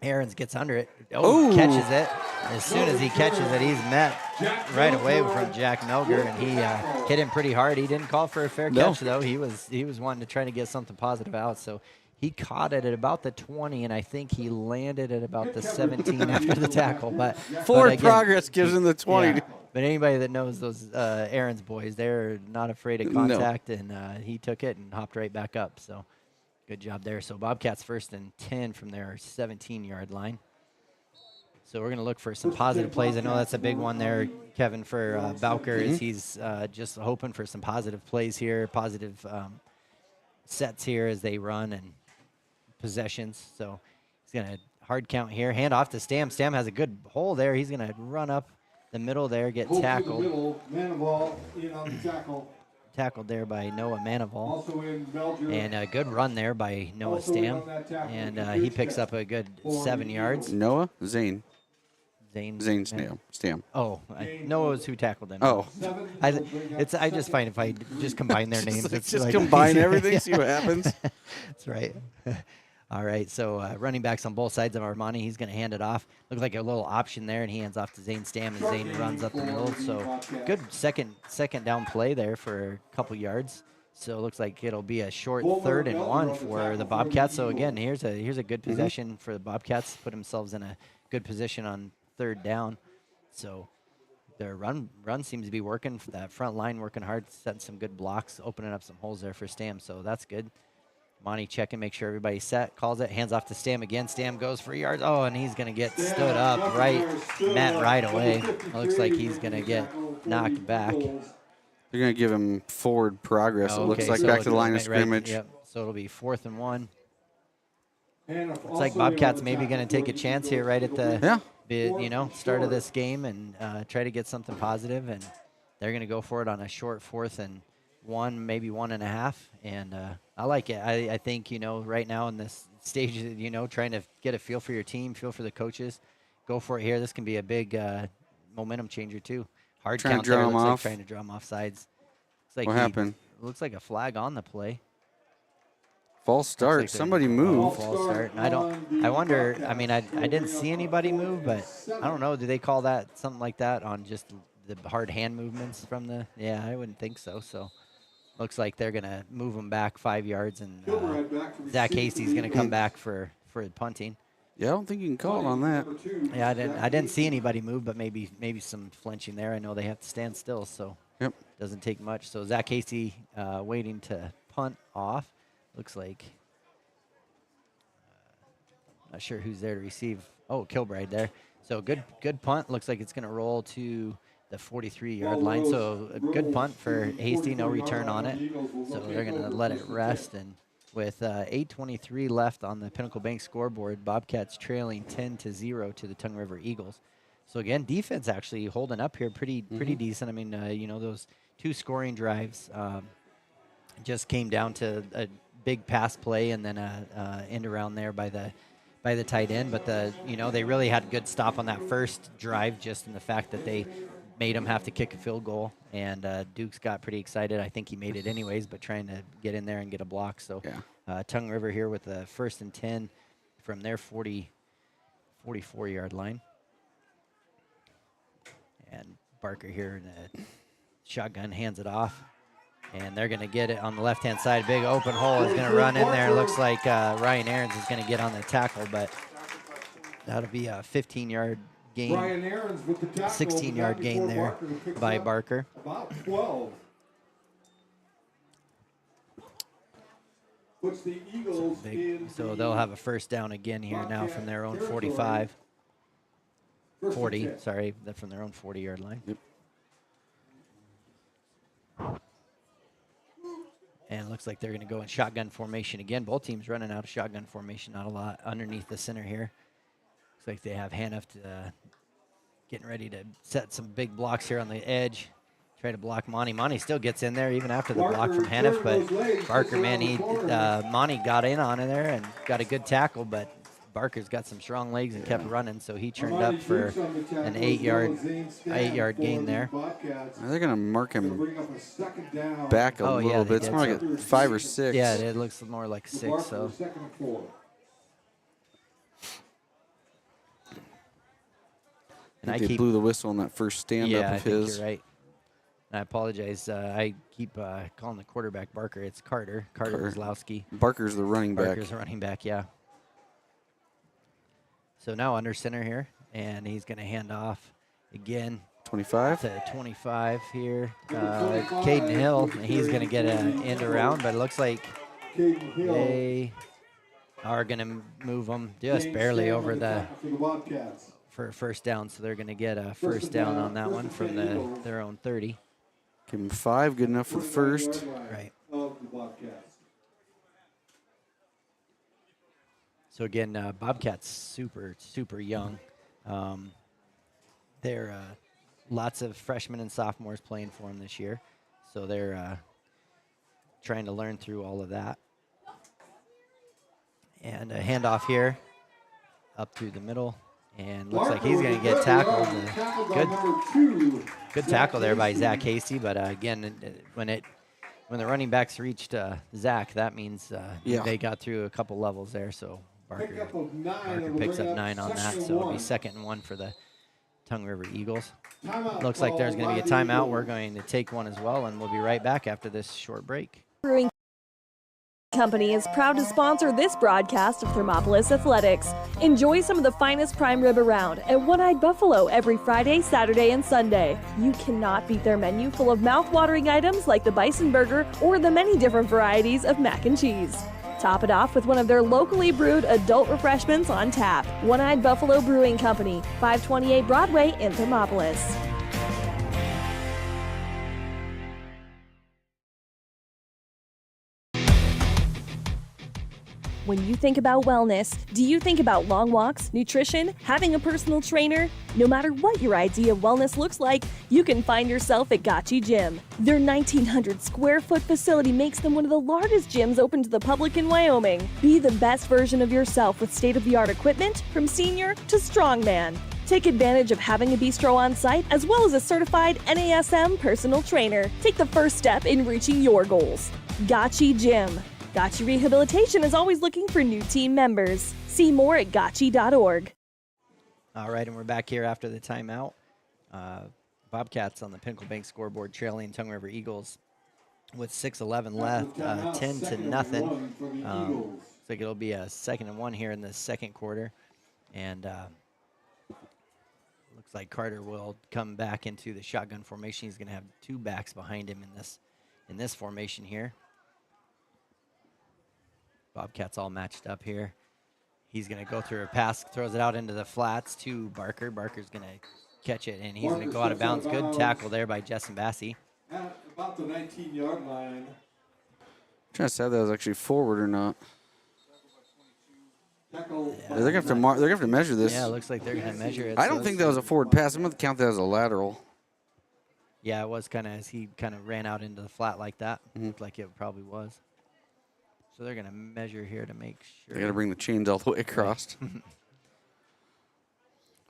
[SPEAKER 1] Aarons gets under it. Catches it. As soon as he catches it, he's met right away from Jack Melger, and he hit him pretty hard. He didn't call for a fair catch, though. He was wanting to try to get something positive out, so he caught it at about the 20, and I think he landed at about the 17 after the tackle. But
[SPEAKER 2] forward progress gives him the 20.
[SPEAKER 1] Yeah. But anybody that knows those Aarons boys, they're not afraid of contact, and he took it and hopped right back up. So good job there. So Bobcats 1st and 10 from their 17-yard line. So we're going to look for some positive plays. I know that's a big one there, Kevin, for Bowker, is he's just hoping for some positive plays here, positive sets here as they run and possessions. So he's going to hard count here. Hand off to Stam. Stam has a good hole there. He's going to run up the middle there, get tackled. Tackled there by Noah Manival. And a good run there by Noah Stam. And he picks up a good 7 yards.
[SPEAKER 2] Noah? Zane Stam.
[SPEAKER 1] Oh, Noah was who tackled him.
[SPEAKER 2] Oh.
[SPEAKER 1] I just find if I just combine their names.
[SPEAKER 2] Just like combine everything, see what happens.
[SPEAKER 1] That's right. All right, so running backs on both sides of Armani. He's going to hand it off. Looks like a little option there, and he hands off to Zane Stam, and Zane runs up the middle. So good second down play there for a couple yards. So it looks like it'll be a short 3rd and 1 for the Bobcats. So again, here's a good possession for the Bobcats. Put themselves in a good position on 3rd down. So their run seems to be working. That front line working hard, setting some good blocks, opening up some holes there for Stam. So that's good. Monty checking, make sure everybody's set, calls it, hands off to Stam again. Stam goes for yards. Oh, and he's going to get stood up right away. It looks like he's going to get knocked back.
[SPEAKER 2] They're going to give him forward progress, it looks like,
[SPEAKER 1] so
[SPEAKER 2] back to the line of scrimmage.
[SPEAKER 1] Yep. So it'll be 4th and 1. Looks like Bobcats maybe going to take a chance here right at the start of this game and try to get something positive, and they're going to go for it on a short 4th and 1, maybe 1.5, and I like it. I think, right now in this stage, trying to get a feel for your team, feel for the coaches, go for it here. This can be a big momentum changer too. Hard
[SPEAKER 2] trying
[SPEAKER 1] count
[SPEAKER 2] to draw
[SPEAKER 1] there.
[SPEAKER 2] him
[SPEAKER 1] Looks
[SPEAKER 2] off.
[SPEAKER 1] like trying to draw him off sides. Like
[SPEAKER 2] what happened?
[SPEAKER 1] Looks like a flag on the play.
[SPEAKER 2] False start.
[SPEAKER 1] Like
[SPEAKER 2] Somebody moved.
[SPEAKER 1] False start. I wonder. I mean, I didn't see anybody move, but I don't know. Do they call that something like that on just the hard hand movements from the? Yeah, I wouldn't think so. So. Looks like they're going to move him back 5 yards, and Zach Hasty's going to come back for punting.
[SPEAKER 2] Yeah, I don't think you can call it on that.
[SPEAKER 1] Yeah, I didn't see anybody move, but maybe some flinching there. I know they have to stand still, so doesn't take much. So Zach Hasty waiting to punt off. Looks like not sure who's there to receive. Oh, Kilbride there. So good punt. Looks like it's going to roll to the 43-yard line. So a good punt for Hasty, no return on it. So they're going to let it rest. And with 8:23 left on the Pinnacle Bank scoreboard, Bobcats trailing 10-0 to the Tongue River Eagles. So again, defense actually holding up here pretty decent. I mean, those 2 scoring drives just came down to a big pass play and then a end around there by the tight end. But they really had a good stop on that first drive, just in the fact that they made him have to kick a field goal, and Dukes got pretty excited. I think he made it anyways, but trying to get in there and get a block. So Tongue River here with the 1st and 10 from their 44-yard line. And Barker here in the shotgun hands it off, and they're going to get it on the left-hand side. Big open hole is going to run in there. It looks like Ryan Aarons is going to get on the tackle, but that'll be a 15-yard gain, 16-yard gain there by Barker.
[SPEAKER 3] About 12. Puts the Eagles
[SPEAKER 1] so they'll have a 1st down again here now from their own 45. 40, sorry, from their own 40-yard line.
[SPEAKER 2] Yep.
[SPEAKER 1] And it looks like they're going to go in shotgun formation again. Both teams running out of shotgun formation, not a lot underneath the center here. Looks like they have Haniff getting ready to set some big blocks here on the edge. Try to block Monty. Monty still gets in there even after the block from Haniff, but Barker, man, Monty got in on it there and got a good tackle, but Barker's got some strong legs and kept running, so he turned up for an 8-yard gain there.
[SPEAKER 2] They're going to mark him back a little bit. It's more like a 5 or 6.
[SPEAKER 1] Yeah, it looks more like 6. So.
[SPEAKER 2] And I blew the whistle on that first stand-up of his.
[SPEAKER 1] Yeah, I think you're right. And I apologize. I keep calling the quarterback Barker. It's Carter Kozlowski.
[SPEAKER 2] Barker's the running back.
[SPEAKER 1] Barker's the running back, yeah. So now under center here, and he's going to hand off again.
[SPEAKER 2] 25?
[SPEAKER 1] To 25 here. Caden Hill, and he's going to get an end around, but it looks like they are going to move him just barely over for a 1st down, so they're going to get a 1st down on that one from their own 30.
[SPEAKER 2] Give him 5, good enough for the 1st.
[SPEAKER 1] Right. So again, Bobcats super young. They're lots of freshmen and sophomores playing for them this year, so they're trying to learn through all of that. And a handoff here up through the middle, and looks like he's going to get tackled. Good tackle there by Zach Hasty, but again, when it when the running backs reached Zach, that means
[SPEAKER 2] Yeah.
[SPEAKER 1] they got through a couple levels there. So Barker
[SPEAKER 3] Pickup of 9.
[SPEAKER 1] Barker
[SPEAKER 3] It'll
[SPEAKER 1] picks
[SPEAKER 3] bring
[SPEAKER 1] up 9 on that,
[SPEAKER 3] second and
[SPEAKER 1] so it'll be
[SPEAKER 3] 1.
[SPEAKER 1] 2nd and 1 for the Tongue River Eagles.
[SPEAKER 3] Timeout
[SPEAKER 1] Looks like there's going to be a
[SPEAKER 3] call by the
[SPEAKER 1] timeout. We're
[SPEAKER 3] Eagles.
[SPEAKER 1] going to take one as well, and we'll be right back after this short break.
[SPEAKER 4] Brewing Company is proud to sponsor this broadcast of Thermopolis Athletics. Enjoy some of the finest prime rib around at One-Eyed Buffalo every Friday, Saturday, and Sunday. You cannot beat their menu full of mouth-watering items like the bison burger or the many different varieties of mac and cheese. Top it off with one of their locally brewed adult refreshments on tap. One-Eyed Buffalo Brewing Company, 528 Broadway in Thermopolis. When you think about wellness, do you think about long walks, nutrition, having a personal trainer? No matter what your idea of wellness looks like, you can find yourself at Gotchi Gym. Their 1,900 square foot facility makes them one of the largest gyms open to the public in Wyoming. Be the best version of yourself with state-of-the-art equipment from senior to strongman. Take advantage of having a bistro on site as well as a certified NASM personal trainer. Take the first step in reaching your goals. Gotchi Gym. Gotchi Rehabilitation is always looking for new team members. See more at gotchi.org.
[SPEAKER 1] All right, and we're back here after the timeout. Bobcats on the Pinnacle Bank scoreboard trailing Tongue River Eagles with 6:11 left, 10 to nothing. Looks like it'll be a 2nd and 1 here in the second quarter. And looks like Carter will come back into the shotgun formation. He's going to have 2 backs behind him in this formation here. Bobcats all matched up here. He's going to go through a pass, throws it out into the flats to Barker. Barker's going to catch it, and he's going to go out of bounds. Good tackle there by Justin Bassey.
[SPEAKER 3] At about the 19-yard line.
[SPEAKER 2] Trying to say that was actually forward or not.
[SPEAKER 3] Tackle
[SPEAKER 2] They're gonna have to they're gonna have to measure this.
[SPEAKER 1] Yeah, it looks like they're going to measure it.
[SPEAKER 2] I don't think that was a forward pass. I'm gonna count that as a lateral.
[SPEAKER 1] Yeah, it was kind of as he kind of ran out into the flat like that. Looked like it probably was. So they're going to measure here to make sure.
[SPEAKER 2] They got to bring the chains all the way across.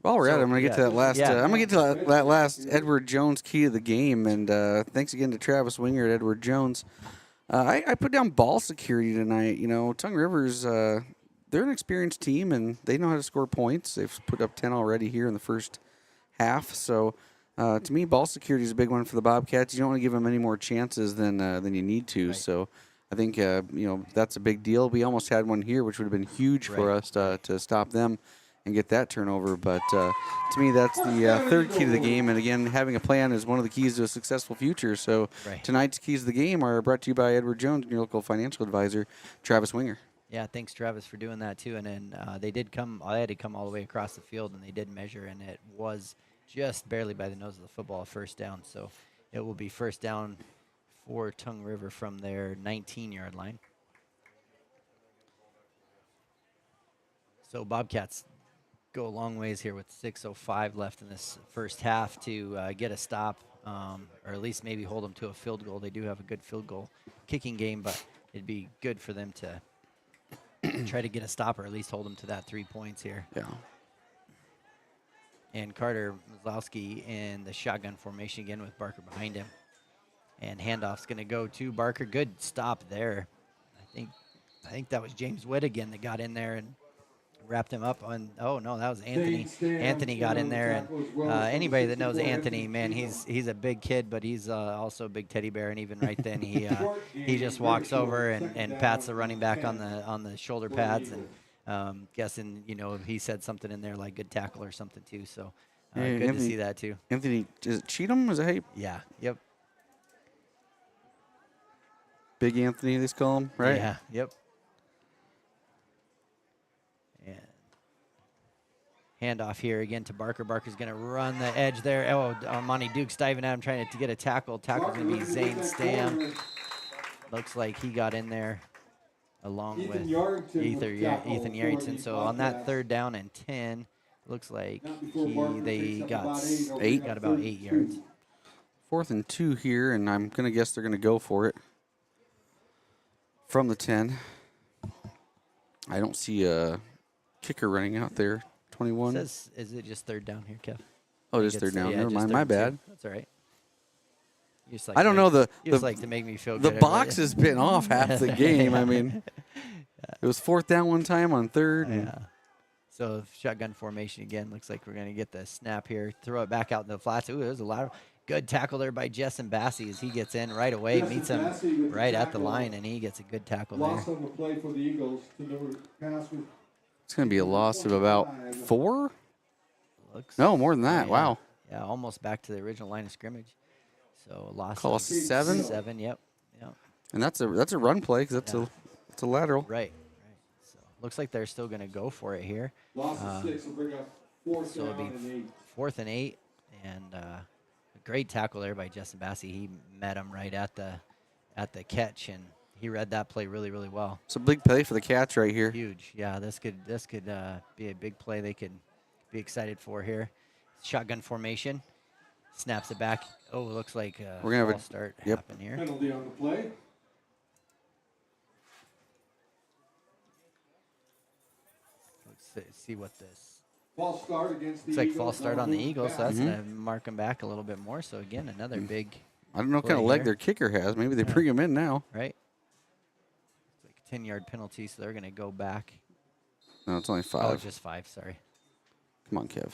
[SPEAKER 2] While we're at it, I'm gonna get to that last. I'm gonna get to that last Edward Jones key of the game, and thanks again to Travis Winger at Edward Jones. I put down ball security tonight. You know, Tongue River's they're an experienced team, and they know how to score points. They've put up 10 already here in the first half. So to me, ball security is a big one for the Bobcats. You don't want to give them any more chances than you need to. Right. So I think that's a big deal. We almost had one here, which would have been huge for us to stop them and get that turnover. But to me, that's the third key to the game. And again, having a plan is one of the keys to a successful future. So tonight's keys to the game are brought to you by Edward Jones and your local financial advisor, Travis Winger.
[SPEAKER 1] Yeah, thanks, Travis, for doing that, too. And then they had to come all the way across the field, and they did measure, and it was just barely by the nose of the football, first down. So it will be first down for Tongue River from their 19-yard line. So Bobcats go a long ways here with 6:05 left in this first half to get a stop, or at least maybe hold them to a field goal. They do have a good field goal kicking game, but it'd be good for them to try to get a stop or at least hold them to that 3 points here.
[SPEAKER 2] Yeah.
[SPEAKER 1] And Carter Maslowski in the shotgun formation again with Barker behind him. And handoff's going to go to Barker. Good stop there. I think that was James Witt again that got in there and wrapped him up on. Oh no, that was Anthony. Anthony got in there, and anybody that knows Anthony, man, he's a big kid, but he's also a big teddy bear. And even right then, he just walks over and pats the running back on the shoulder pads, and guessing he said something in there like good tackle or something too. So good to see that too.
[SPEAKER 2] Anthony, is it Cheatham? Is it hey?
[SPEAKER 1] Yeah. Yep.
[SPEAKER 2] Big Anthony, they call him, right?
[SPEAKER 1] Yeah. Yep. Handoff here again to Barker. Barker's going to run the edge there. Oh, Armani Duke's diving at him, trying to get a tackle. Tackle's going to be Zane Stam. Looks like he got in there along with Ethan Yarrington. So on that third down and 10, looks like they got about 8 yards.
[SPEAKER 2] 4th and 2 here, and I'm going to guess they're going to go for it from the 10. I don't see a kicker running out there. 21.
[SPEAKER 1] Is it just third down here, Kev?
[SPEAKER 2] Oh, just third down. Never mind. My bad.
[SPEAKER 1] That's all right.
[SPEAKER 2] I don't know,
[SPEAKER 1] you just like to make me feel
[SPEAKER 2] the
[SPEAKER 1] good.
[SPEAKER 2] box has been off half the game. I mean, it was 4th down one time on 3rd. And
[SPEAKER 1] Yeah. So shotgun formation again. Looks like we're going to get the snap here. Throw it back out in the flats. Ooh, there's a lot of good tackle there by Jessen Bassey as he gets in right away, meets him right at the line, and he gets a good tackle
[SPEAKER 3] Loss
[SPEAKER 1] there.
[SPEAKER 3] on the play for the Eagles to number pass with
[SPEAKER 2] It's going to be a loss of about 4?
[SPEAKER 1] Looks,
[SPEAKER 2] No, more than that.
[SPEAKER 1] yeah.
[SPEAKER 2] Wow.
[SPEAKER 1] Yeah, almost back to the original line of scrimmage. So a loss
[SPEAKER 2] Call
[SPEAKER 1] of
[SPEAKER 2] us a 7?
[SPEAKER 1] 7, yep.
[SPEAKER 2] And that's a run play because it's a lateral.
[SPEAKER 1] Right. So looks like they're still going to go for it here.
[SPEAKER 3] loss of 6 will bring up 4th
[SPEAKER 1] So it'll
[SPEAKER 3] down
[SPEAKER 1] be
[SPEAKER 3] and 8.
[SPEAKER 1] 4th and 8, and a great tackle there by Jessen Bassey. He met him right at the catch, and he read that play really, really well.
[SPEAKER 2] It's a big play for the Cats right here.
[SPEAKER 1] Huge, yeah. This could be a big play they could be excited for here. Shotgun formation, snaps it back. Oh, looks like
[SPEAKER 2] We're gonna have a
[SPEAKER 1] false start happen here.
[SPEAKER 3] Penalty on the play.
[SPEAKER 1] Let's see what this.
[SPEAKER 3] False start against the
[SPEAKER 1] Looks like
[SPEAKER 3] Eagles.
[SPEAKER 1] false start on the Eagles, so that's
[SPEAKER 2] Mm-hmm.
[SPEAKER 1] going to mark them back a little bit more. So again, another big.
[SPEAKER 2] I don't know what kind of
[SPEAKER 1] play
[SPEAKER 2] leg
[SPEAKER 1] here.
[SPEAKER 2] their kicker has. Maybe they bring him in now.
[SPEAKER 1] Right. It's like a 10-yard penalty, so they're going to go back.
[SPEAKER 2] No, it's only 5.
[SPEAKER 1] Oh, just 5. Sorry.
[SPEAKER 2] Come on, Kev.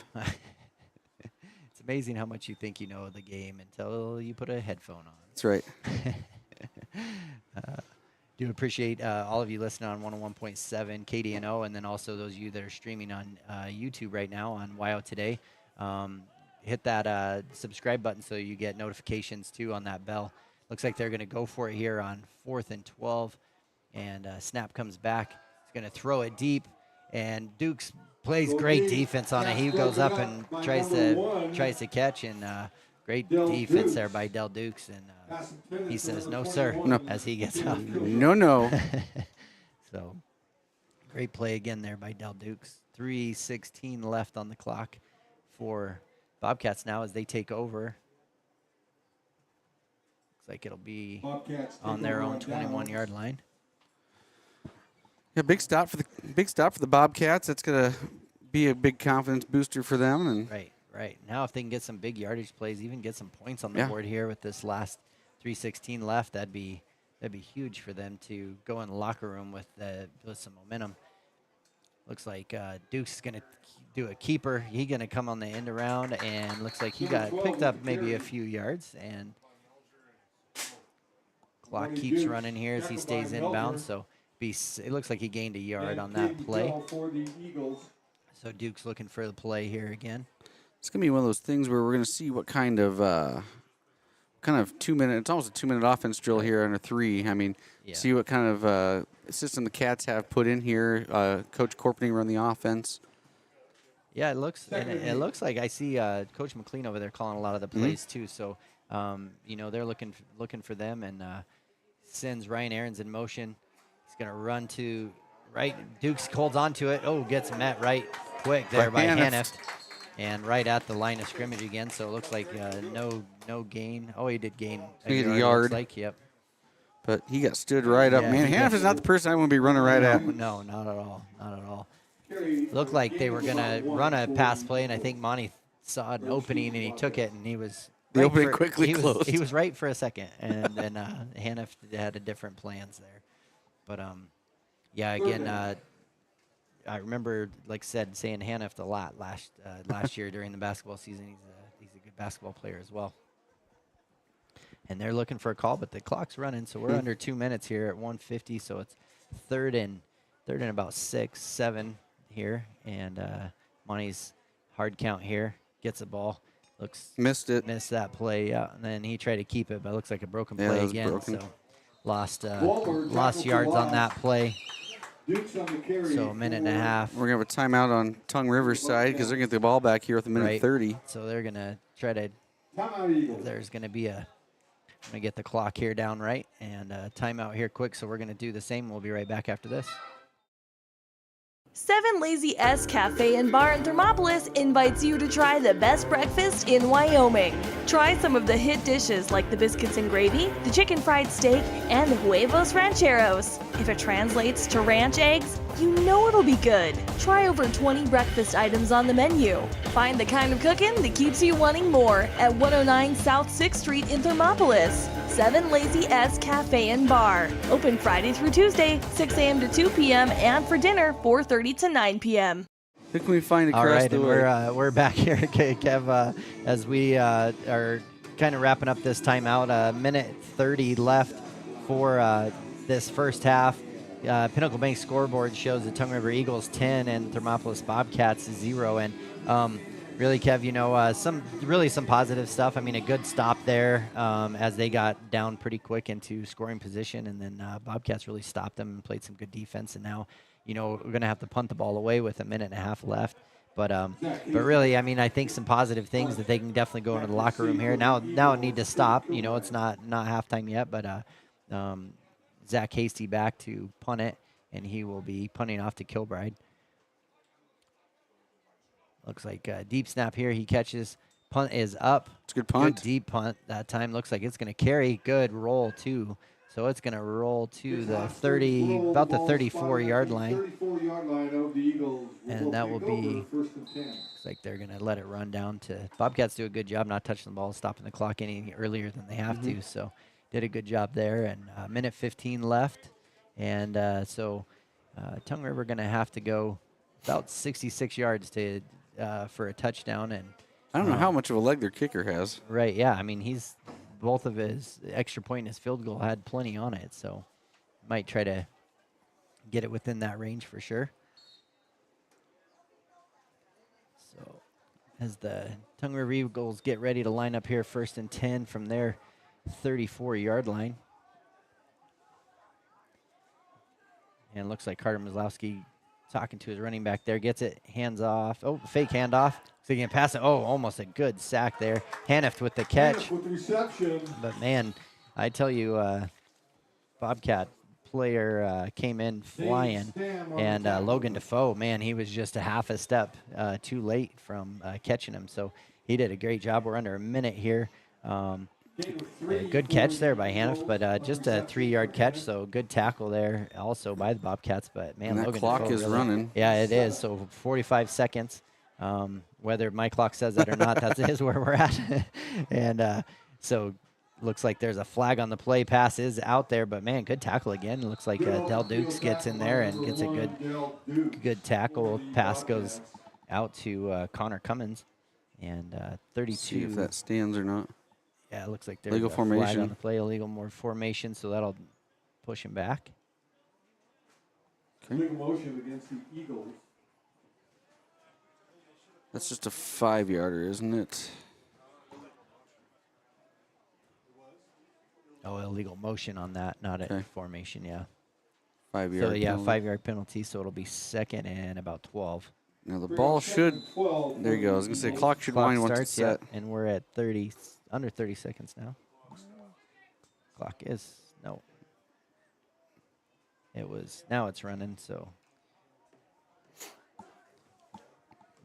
[SPEAKER 1] It's amazing how much you think you know of the game until you put a headphone on.
[SPEAKER 2] That's right.
[SPEAKER 1] Do appreciate all of you listening on 101.7 KDNO, and then also those of you that are streaming on YouTube right now on WYO Today. Hit that subscribe button so you get notifications too on that bell. Looks like they're going to go for it here on 4th and 12, and snap comes back. He's going to throw it deep, and Dukes plays great defense on it. He goes up and tries to catch, and great defense there by Del Dukes, and he says no, sir, as he gets up.
[SPEAKER 2] No.
[SPEAKER 1] So great play again there by Del Dukes. 3:16 left on the clock for Bobcats now as they take over. Looks like it'll be on their own 21-yard line.
[SPEAKER 2] Yeah, big stop for the Bobcats. That's gonna be a big confidence booster for them. And
[SPEAKER 1] Right. Now if they can get some big yardage plays, even get some points on the board here with this last 3:16 left, that'd be huge for them to go in the locker room with some momentum. Looks like Duke's is gonna do a keeper. He's gonna come on the end around, and looks like he got picked up maybe a few yards, and clock keeps running here as he stays inbound. So it looks like he gained a yard on that play. So Duke's looking for the play here again.
[SPEAKER 2] it's gonna be one of those things where we're gonna see what kind of 2-minute. It's almost a 2-minute offense drill here under 3. I mean, see what kind of system the Cats have put in here. Coach Corpney run the offense.
[SPEAKER 1] Yeah, it looks like I see Coach McLean over there calling a lot of the plays too. So they're looking for them, and sends Ryan Aaron's in motion. He's gonna run to right. Dukes holds on to it. Oh, gets met right quick there by Hanneft, and right at the line of scrimmage again. So it looks like no gain. Oh, he did gain
[SPEAKER 2] a yard.
[SPEAKER 1] Looks like, yep.
[SPEAKER 2] But he got stood right up. Man, Hanneft is not the person I want to be running right at.
[SPEAKER 1] No, not at all. Not at all. Looked like they were going to run a pass play, and I think Monty saw an opening, and he took it, and he was
[SPEAKER 2] the opening quickly closed.
[SPEAKER 1] He was right for a second, and then Hanneft had a different plans there. But, again, I remember, like I said, saying Hanneft a lot last year during the basketball season. He's a good basketball player as well. And they're looking for a call, but the clock's running, so we're under 2 minutes here at 1:50, so it's third and about 6, 7 here, and Monty's hard count here, gets the ball, missed that play, and then he tried to keep it, but it looks like a broken play again, so lost yards on that play. So a minute and a half.
[SPEAKER 2] We're going to have a timeout on Tongue River's side because they're going to get the ball back here with a minute 30.
[SPEAKER 1] So they're going to try to, there's going to be I'm going to get the clock here down right, and timeout here quick, so we're going to do the same. We'll be right back after this.
[SPEAKER 4] Seven Lazy S Cafe and Bar in Thermopolis invites you to try the best breakfast in Wyoming. Try some of the hit dishes like the biscuits and gravy, the chicken fried steak, and the huevos rancheros. If it translates to ranch eggs, you know it'll be good. Try over 20 breakfast items on the menu. Find the kind of cooking that keeps you wanting more at 109 South 6th Street in Thermopolis. 7 Lazy S Cafe and Bar. Open Friday through Tuesday, 6 a.m. to 2 p.m. and for dinner, 4:30 to 9 p.m.
[SPEAKER 2] Who can we find across
[SPEAKER 1] All right,
[SPEAKER 2] the
[SPEAKER 1] and
[SPEAKER 2] way?
[SPEAKER 1] we're back here, Kev, as we are kind of wrapping up this timeout. Minute 30 left for this first half. Pinnacle Bank scoreboard shows the Tongue River Eagles 10 and Thermopolis Bobcats 0. And really, Kev, you know, some positive stuff. I mean, a good stop there as they got down pretty quick into scoring position, and then Bobcats really stopped them and played some good defense. And now, you know, we're going to have to punt the ball away with a minute and a half left. But really, I mean, I think some positive things that they can definitely go into the locker room here. Now it need to stop. You know, it's not halftime yet, but Zach Hasty back to punt it, and he will be punting off to Kilbride. Looks like a deep snap here. He catches. Punt is up.
[SPEAKER 2] It's a good punt.
[SPEAKER 1] Good deep punt that time. Looks like it's going to carry. Good roll, too. So it's going to roll to the 30, about the 34-yard line.
[SPEAKER 3] 34-yard line of the Eagles.
[SPEAKER 1] And that will be,
[SPEAKER 3] first and 10.
[SPEAKER 1] looks like they're going to let it run down to, Bobcats do a good job not touching the ball, stopping the clock any earlier than they have to. So did a good job there. And minute 15 left. And so Tongue River going to have to go about 66 yards to for a touchdown. And
[SPEAKER 2] I don't know how much of a leg their kicker has.
[SPEAKER 1] Right, yeah. I mean, both of his extra point and his field goal had plenty on it, so might try to get it within that range for sure. So as the Tongue River Eagles get ready to line up here, 1st and 10 from their 34-yard line. And it looks like Carter Maslowski talking to his running back there, gets it, hands off. Oh, fake handoff. So he can pass it. Oh, almost a good sack there. Haniff with the catch.
[SPEAKER 3] With the reception.
[SPEAKER 1] But, man, I tell you, Bobcat player came in flying. And Logan Defoe, man, he was just a half a step too late from catching him. So he did a great job. We're under a minute here. A good catch there by Haniff, but just a 3-yard catch, so good tackle there also by the Bobcats. But, man,
[SPEAKER 2] And that
[SPEAKER 1] Logan
[SPEAKER 2] clock
[SPEAKER 1] Defoe
[SPEAKER 2] is
[SPEAKER 1] really,
[SPEAKER 2] running.
[SPEAKER 1] Yeah, it is. So 45 seconds. Whether my clock says that or not, that is where we're at. And so looks like there's a flag on the play. Pass is out there, but, man, good tackle again. Looks like Del Dukes gets in there and gets a good tackle. Pass goes out to Connor Cummins. And 32.
[SPEAKER 2] See if that stands or not.
[SPEAKER 1] Yeah, it looks like there's
[SPEAKER 2] legal
[SPEAKER 1] a
[SPEAKER 2] formation
[SPEAKER 1] flag on the play, illegal formation, so that'll push him back.
[SPEAKER 3] Legal motion against the Eagles.
[SPEAKER 2] That's just a 5-yarder, isn't it?
[SPEAKER 1] Oh, illegal motion on that, not a formation, yeah.
[SPEAKER 2] 5-yard
[SPEAKER 1] So, yeah,
[SPEAKER 2] penalty.
[SPEAKER 1] 5-yard penalty, so it'll be 2nd and about 12.
[SPEAKER 2] Now the ball should, there you go. I was going to say clock should wind once it's set.
[SPEAKER 1] And we're at under 30 seconds now. Clock is, no. Now it's running, so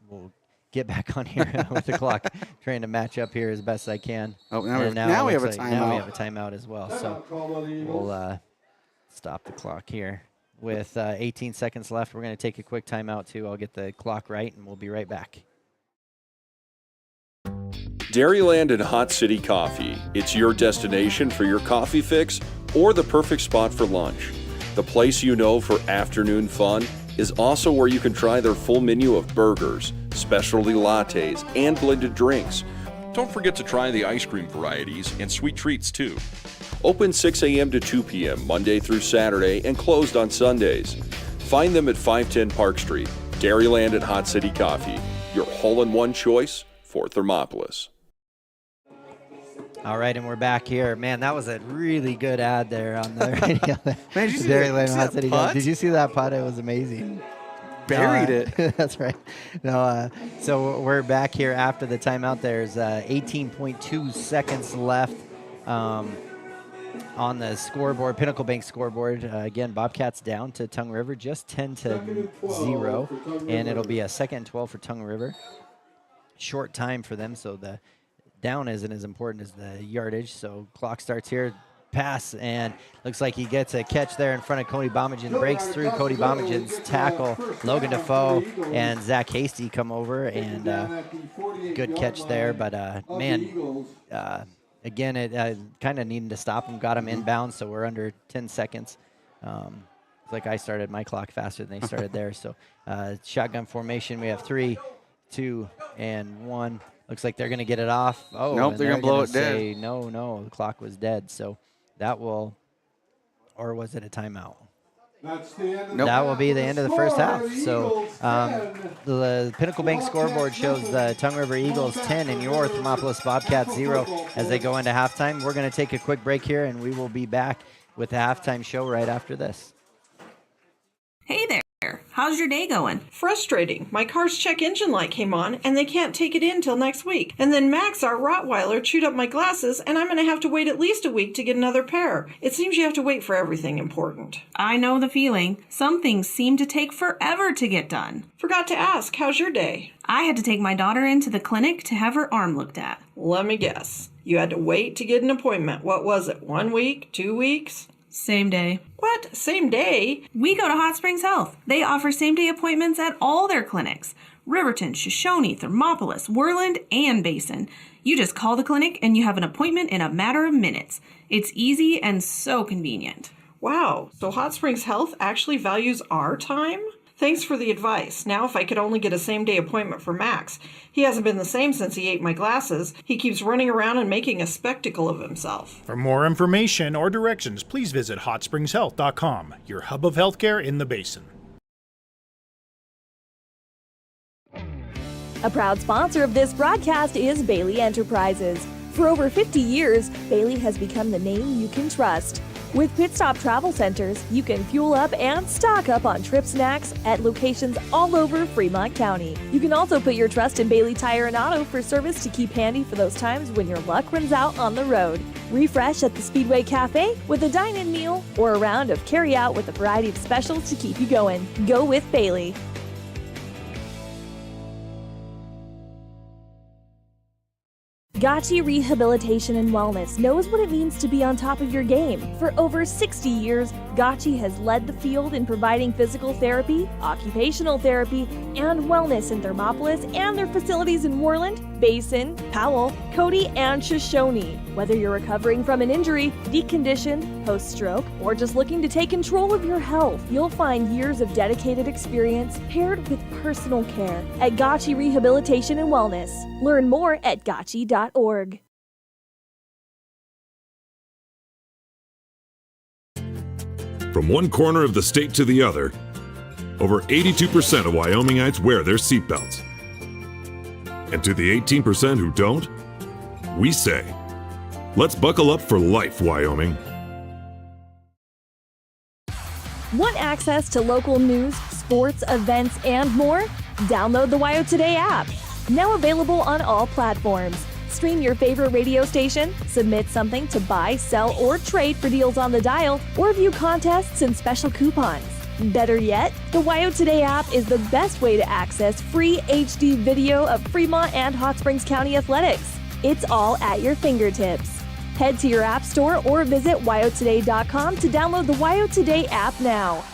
[SPEAKER 1] we'll get back on here with the clock, trying to match up here as best I can.
[SPEAKER 2] Oh,
[SPEAKER 1] And
[SPEAKER 2] now we have a
[SPEAKER 1] looks like
[SPEAKER 2] timeout.
[SPEAKER 1] Now we have a timeout as well, so we'll stop the clock here. With 18 seconds left, we're going to take a quick timeout, too. I'll get the clock right, and we'll be right back.
[SPEAKER 11] Dairyland and Hot City Coffee. It's your destination for your coffee fix or the perfect spot for lunch. The place you know for afternoon fun is also where you can try their full menu of burgers, specialty lattes, and blended drinks. Don't forget to try the ice cream varieties and sweet treats too. Open 6 a.m. to 2 p.m. Monday through Saturday and closed on Sundays. Find them at 510 Park Street. Dairyland and Hot City Coffee, your hole-in-one choice for Thermopolis.
[SPEAKER 1] All right, and we're back here. Man, that was a really good ad there on the radio.
[SPEAKER 2] Man, did you see
[SPEAKER 1] Dairyland
[SPEAKER 2] that
[SPEAKER 1] Hot City
[SPEAKER 2] putt?
[SPEAKER 1] Did you see that putt? It was amazing.
[SPEAKER 2] Buried it.
[SPEAKER 1] That's right. No, so we're back here after the timeout. There's 18.2 seconds left. on the scoreboard, Pinnacle Bank scoreboard, again, Bobcats down to Tongue River, just 10-0, and it'll be a 2nd and 12 for Tongue River. Short time for them, so the down isn't as important as the yardage. So clock starts here. Pass, and looks like he gets a catch there in front of Cody Bomagen, breaks through Cody Bomagen's tackle. Logan Defoe and Zach Hasty come over, and good catch there. But, man, again, it kind of needing to stop him. Got him inbound, so we're under 10 seconds. It's like I started my clock faster than they started there. So shotgun formation, we have 3, 2, and 1. Looks like they're going to get it off. Oh,
[SPEAKER 2] nope, they're going to blow it dead.
[SPEAKER 1] No, the clock was dead. So that will, or was it a timeout?
[SPEAKER 3] That's the end of
[SPEAKER 1] That will be the end of the first half. So the Pinnacle Bank scoreboard shows the Tongue River Eagles 10 and your Thermopolis Bobcats 0 as they go into halftime. We're going to take a quick break here, and we will be back with the halftime show right after this.
[SPEAKER 12] Hey there. How's your day going?
[SPEAKER 13] Frustrating. My car's check engine light came on, and they can't take it in till next week. And then Max, our Rottweiler, chewed up my glasses, and I'm going to have to wait at least a week to get another pair. It seems you have to wait for everything important.
[SPEAKER 12] I know the feeling. Some things seem to take forever to get done.
[SPEAKER 13] Forgot to ask, how's your day?
[SPEAKER 12] I had to take my daughter into the clinic to have her arm looked at.
[SPEAKER 13] Let me guess. You had to wait to get an appointment. What was it, 1 week, 2 weeks?
[SPEAKER 12] Same day.
[SPEAKER 13] What? Same day?
[SPEAKER 12] We go to Hot Springs Health. They offer same-day appointments at all their clinics. Riverton, Shoshone, Thermopolis, Worland, and Basin. You just call the clinic and you have an appointment in a matter of minutes. It's easy and so convenient.
[SPEAKER 13] Wow, so Hot Springs Health actually values our time? Thanks for the advice. Now if I could only get a same-day appointment for Max. He hasn't been the same since he ate my glasses. He keeps running around and making a spectacle of himself.
[SPEAKER 14] For more information or directions, please visit hotspringshealth.com, your hub of healthcare in the Basin.
[SPEAKER 4] A proud sponsor of this broadcast is Bailey Enterprises. For over 50 years, Bailey has become the name you can trust. With Pit Stop Travel Centers, you can fuel up and stock up on trip snacks at locations all over Fremont County. You can also put your trust in Bailey Tire and Auto for service to keep handy for those times when your luck runs out on the road. Refresh at the Speedway Cafe with a dine-in meal or a round of carry-out with a variety of specials to keep you going. Go with Bailey. Gotchi Rehabilitation and Wellness knows what it means to be on top of your game. For over 60 years, Gotchi has led the field in providing physical therapy, occupational therapy, and wellness in Thermopolis and their facilities in Worland, Basin, Powell, Cody, and Shoshone. Whether you're recovering from an injury, deconditioned, post-stroke, or just looking to take control of your health, you'll find years of dedicated experience paired with personal care at Gotchi Rehabilitation and Wellness. Learn more at gotchi.org.
[SPEAKER 15] From one corner of the state to the other, over 82% of Wyomingites wear their seatbelts. And to the 18% who don't, we say, let's buckle up for life, Wyoming.
[SPEAKER 4] Want access to local news, sports, events, and more? Download the WYO Today app. Now available on all platforms. Stream your favorite radio station, submit something to buy, sell, or trade for deals on the dial, or view contests and special coupons. Better yet, the WYO Today app is the best way to access free HD video of Fremont and Hot Springs County athletics. It's all at your fingertips. Head to your app store or visit wyotoday.com to download the WYO Today app now.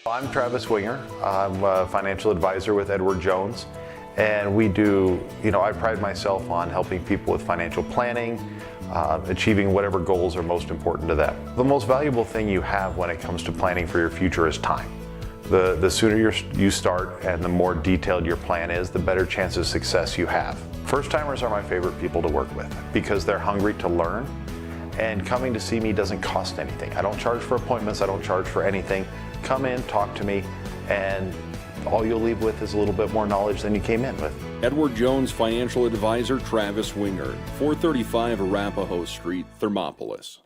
[SPEAKER 16] I'm Travis Winger. I'm a financial advisor with Edward Jones, and we do, I pride myself on helping people with financial planning, achieving whatever goals are most important to them. The most valuable thing you have when it comes to planning for your future is time. The sooner you start and the more detailed your plan is, the better chance of success you have. First-timers are my favorite people to work with because they're hungry to learn, and coming to see me doesn't cost anything. I don't charge for appointments, I don't charge for anything. Come in, talk to me, and all you'll leave with is a little bit more knowledge than you came in with.
[SPEAKER 11] Edward Jones Financial Advisor Travis Winger, 435 Arapahoe Street, Thermopolis.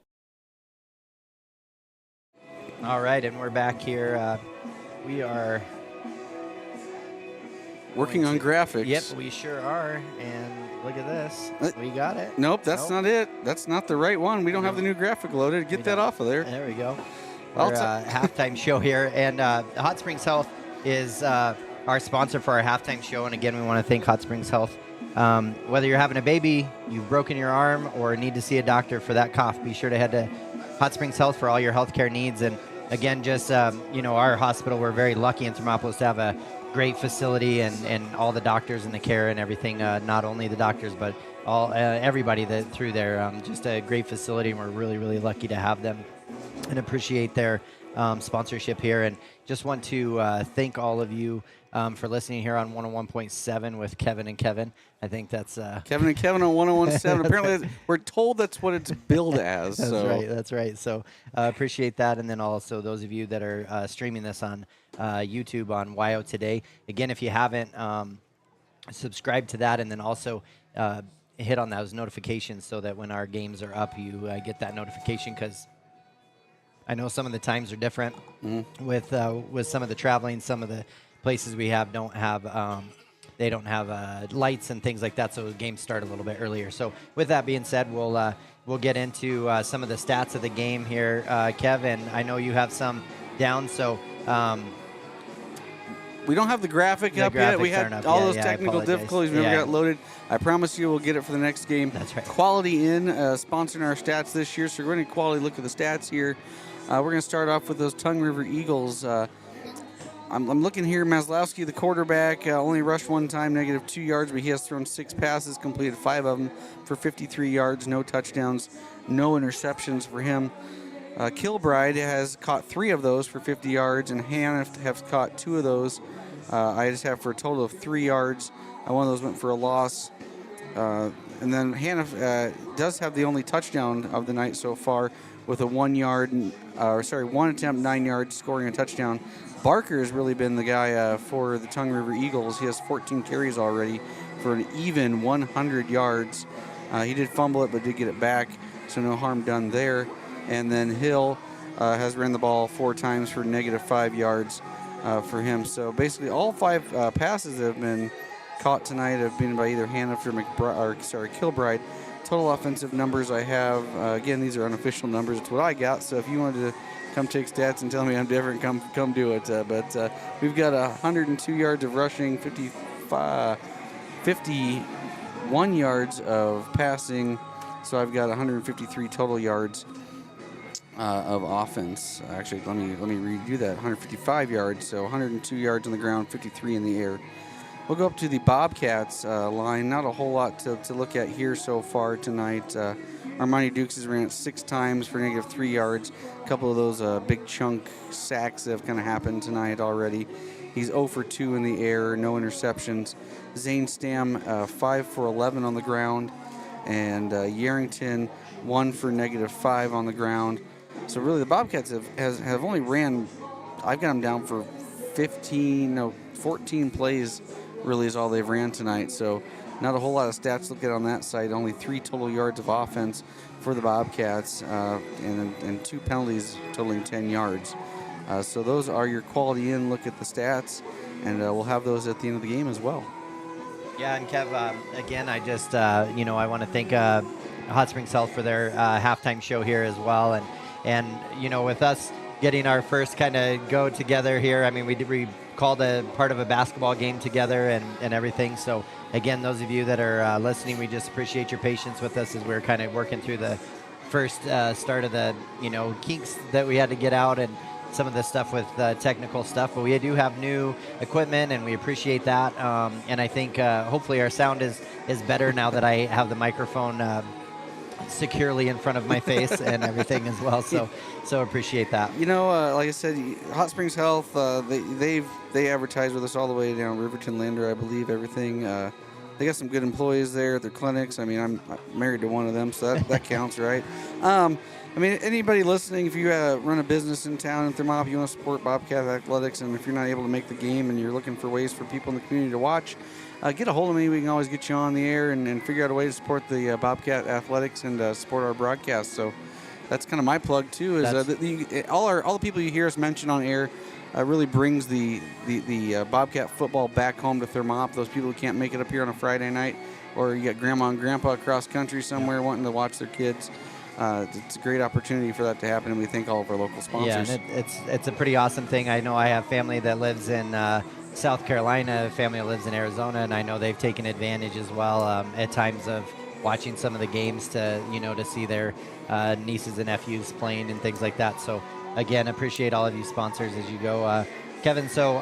[SPEAKER 1] All right, and we're back here. We are
[SPEAKER 2] working on graphics.
[SPEAKER 1] Yep, we sure are. And Look at this. We got it.
[SPEAKER 2] Nope, that's not it. That's not the right one. We don't have the new graphic loaded. Get that off of there.
[SPEAKER 1] There we go. Our halftime show here. And Hot Springs Health is our sponsor for our halftime show. And again, we want to thank Hot Springs Health. Whether you're having a baby, you've broken your arm, or need to see a doctor for that cough, be sure to head to Hot Springs Health for all your healthcare needs. And again, just, our hospital, we're very lucky in Thermopolis to have a great facility and all the doctors and the care and everything, not only the doctors, but all everybody that through there. Just a great facility, and we're really, really lucky to have them and appreciate their sponsorship here. And just want to thank all of you for listening here on 101.7 with Kevin and Kevin. I think that's
[SPEAKER 2] Kevin and Kevin on 101.7. Apparently, we're told that's what it's billed as.
[SPEAKER 1] That's right. So appreciate that. And then also those of you that are streaming this on YouTube on YO Today. Again, if you haven't subscribed to that, and then also hit on those notifications so that when our games are up, you get that notification, because I know some of the times are different with some of the traveling. Some of the places we have don't have they don't have lights and things like that, so games start a little bit earlier. So with that being said, we'll get into some of the stats of the game here. Kevin, I know you have some down, so
[SPEAKER 2] we don't have the graphic up yet. We had all those technical difficulties. We never got loaded. I promise you we'll get it for the next game.
[SPEAKER 1] That's right.
[SPEAKER 2] Quality Inn sponsoring our stats this year, so we're going to quality look at the stats here. We're going to start off with those Tongue River Eagles. I'm looking here. Maslowski, the quarterback, only rushed one time, -2 yards, but he has thrown 6 passes, completed 5 of them for 53 yards, no touchdowns, no interceptions for him. Kilbride has caught 3 of those for 50 yards, and Hannah has caught 2 of those. I just have for a total of 3 yards. One of those went for a loss. And then Hannah does have the only touchdown of the night so far with a 1 attempt, 9 yards, scoring a touchdown. Barker has really been the guy for the Tongue River Eagles. He has 14 carries already for an even 100 yards. He did fumble it, but did get it back, so no harm done there. And then Hill has ran the ball 4 times for -5 yards for him. So basically all 5 passes that have been caught tonight have been by either Hannaford or Kilbride. Total offensive numbers I have, again, these are unofficial numbers. It's what I got, so if you wanted to come take stats and tell me I'm different, come do it. But we've got 102 yards of rushing, 51 yards of passing, so I've got 153 total yards of offense. Actually, let me redo that. 155 yards, so 102 yards on the ground, 53 in the air. We'll go up to the Bobcats line. Not a whole lot to look at here so far tonight. Armani Dukes has ran it 6 times for -3 yards. A couple of those big chunk sacks that have kind of happened tonight already. He's 0 for 2 in the air, no interceptions. Zane Stam 5 for 11 on the ground, and Yarrington 1 for -5 on the ground. So really the Bobcats have only ran, I've got them down for 14 plays really is all they've ran tonight. So not a whole lot of stats to look at on that side. Only 3 total yards of offense for the Bobcats, and 2 penalties totaling 10 yards. So those are your Quality Inn look at the stats, and we'll have those at the end of the game as well.
[SPEAKER 1] Yeah, and Kev, again, I just, I want to thank Hot Springs Health for their halftime show here as well. And with us getting our first kind of go together here, I mean, we called a part of a basketball game together and everything. So again, those of you that are listening, we just appreciate your patience with us as we're kind of working through the first start of the, kinks that we had to get out and some of the stuff with technical stuff. But we do have new equipment, and we appreciate that. And I think hopefully our sound is better now that I have the microphone securely in front of my face and everything as well. So appreciate that.
[SPEAKER 2] Like I said, Hot Springs Health, they advertise with us all the way down Riverton, Lander, I believe, everything. They got some good employees there at their clinics. I mean, I'm married to one of them, so that counts, right? Anybody listening, if you run a business in town in Thermop, you want to support Bobcat Athletics, and if you're not able to make the game and you're looking for ways for people in the community to watch, get a hold of me. We can always get you on the air and figure out a way to support the Bobcat Athletics and support our broadcast. So that's kind of my plug too. Is all the people you hear us mention on air really brings the Bobcat football back home to Thermop. Those people who can't make it up here on a Friday night, or you got grandma and grandpa across country somewhere wanting to watch their kids. It's a great opportunity for that to happen, and we thank all of our local sponsors.
[SPEAKER 1] Yeah, and it's a pretty awesome thing. I know I have family that lives in South Carolina, family that lives in Arizona, and I know they've taken advantage as well at times of watching some of the games to see their nieces and nephews playing and things like that. So again, appreciate all of you sponsors as you go. Kevin, so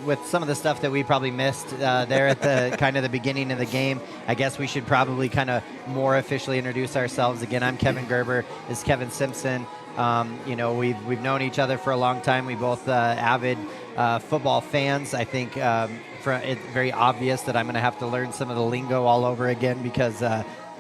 [SPEAKER 1] with some of the stuff that we probably missed there at the kind of the beginning of the game, I guess we should probably kind of more officially introduce ourselves. Again, I'm Kevin Gerber. This is Kevin Simpson. We've known each other for a long time. We both avid football fans. I think it's very obvious that I'm going to have to learn some of the lingo all over again because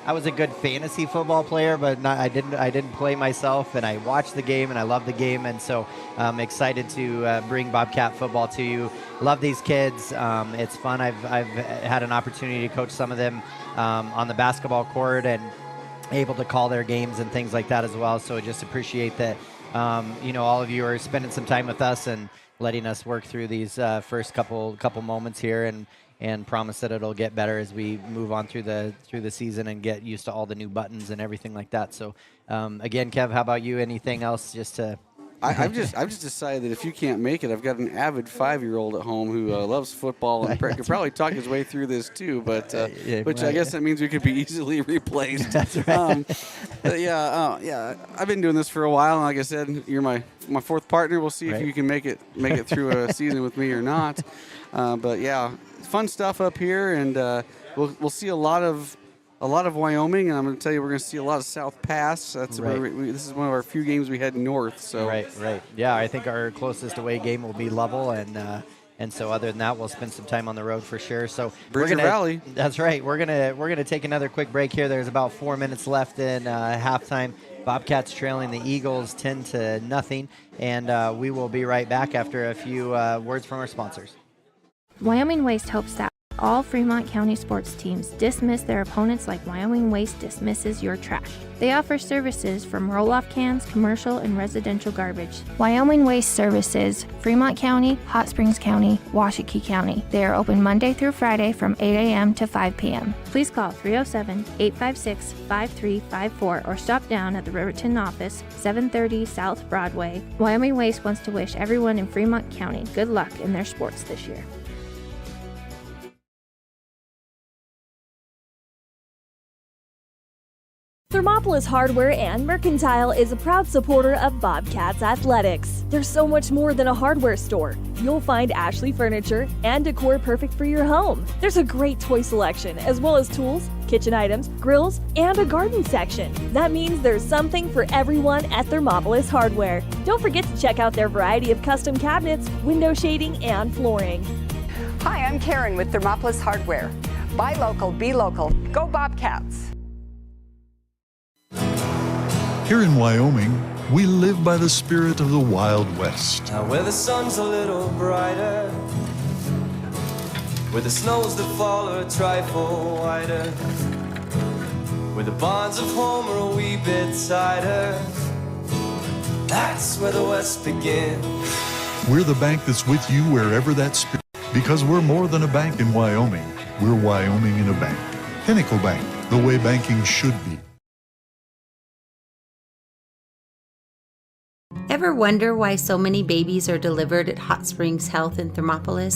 [SPEAKER 1] I was a good fantasy football player, but I didn't play myself, and I watched the game, and I love the game, and so I'm excited to bring Bobcat football to you. Love these kids. It's fun. I've had an opportunity to coach some of them on the basketball court and able to call their games and things like that as well. So just appreciate that, all of you are spending some time with us and letting us work through these first couple moments here, and promise that it'll get better as we move on through the season and get used to all the new buttons and everything like that. So again, Kev, how about you? Anything else just to...
[SPEAKER 2] I've just decided that if you can't make it, I've got an avid 5-year-old at home who loves football and could probably talk his way through this too. But which I guess that means we could be easily replaced.
[SPEAKER 1] That's right.
[SPEAKER 2] Yeah. I've been doing this for a while, and like I said, you're my fourth partner. We'll see if you can make it through a season with me or not. But yeah, fun stuff up here, and we'll see a lot of Wyoming, and I'm going to tell you we're going to see a lot of South Pass. That's
[SPEAKER 1] right.
[SPEAKER 2] This is one of our few games we head north. So
[SPEAKER 1] right. Yeah, I think our closest away game will be Lovell, and so other than that, we'll spend some time on the road for sure. So
[SPEAKER 2] Bridger Valley.
[SPEAKER 1] That's right. We're gonna take another quick break here. There's about 4 minutes left in halftime. Bobcats trailing the Eagles 10-0, and we will be right back after a few words from our sponsors.
[SPEAKER 17] Wyoming Waste hopes that all Fremont County sports teams dismiss their opponents like Wyoming Waste dismisses your trash. They offer services from roll-off cans, commercial, and residential garbage. Wyoming Waste services Fremont County, Hot Springs County, Washakie County. They are open Monday through Friday from 8 a.m. to 5 p.m. Please call 307-856-5354 or stop down at the Riverton office, 730 South Broadway. Wyoming Waste wants to wish everyone in Fremont County good luck in their sports this year.
[SPEAKER 4] Thermopolis Hardware and Mercantile is a proud supporter of Bobcats Athletics. There's so much more than a hardware store. You'll find Ashley furniture and decor perfect for your home. There's a great toy selection, as well as tools, kitchen items, grills, and a garden section. That means there's something for everyone at Thermopolis Hardware. Don't forget to check out their variety of custom cabinets, window shading, and flooring.
[SPEAKER 5] Hi, I'm Karen with Thermopolis Hardware. Buy local, be local. Go Bobcats!
[SPEAKER 6] Here in Wyoming, we live by the spirit of the Wild West.
[SPEAKER 7] Now where the sun's a little brighter, where the snows that fall are a trifle whiter, where the bonds of home are a wee bit tighter, that's where the West begins.
[SPEAKER 6] We're the bank that's with you wherever that spirit, because we're more than a bank in Wyoming. We're Wyoming in a bank. Pinnacle Bank, the way banking should be.
[SPEAKER 8] Ever wonder why so many babies are delivered at Hot Springs Health in Thermopolis?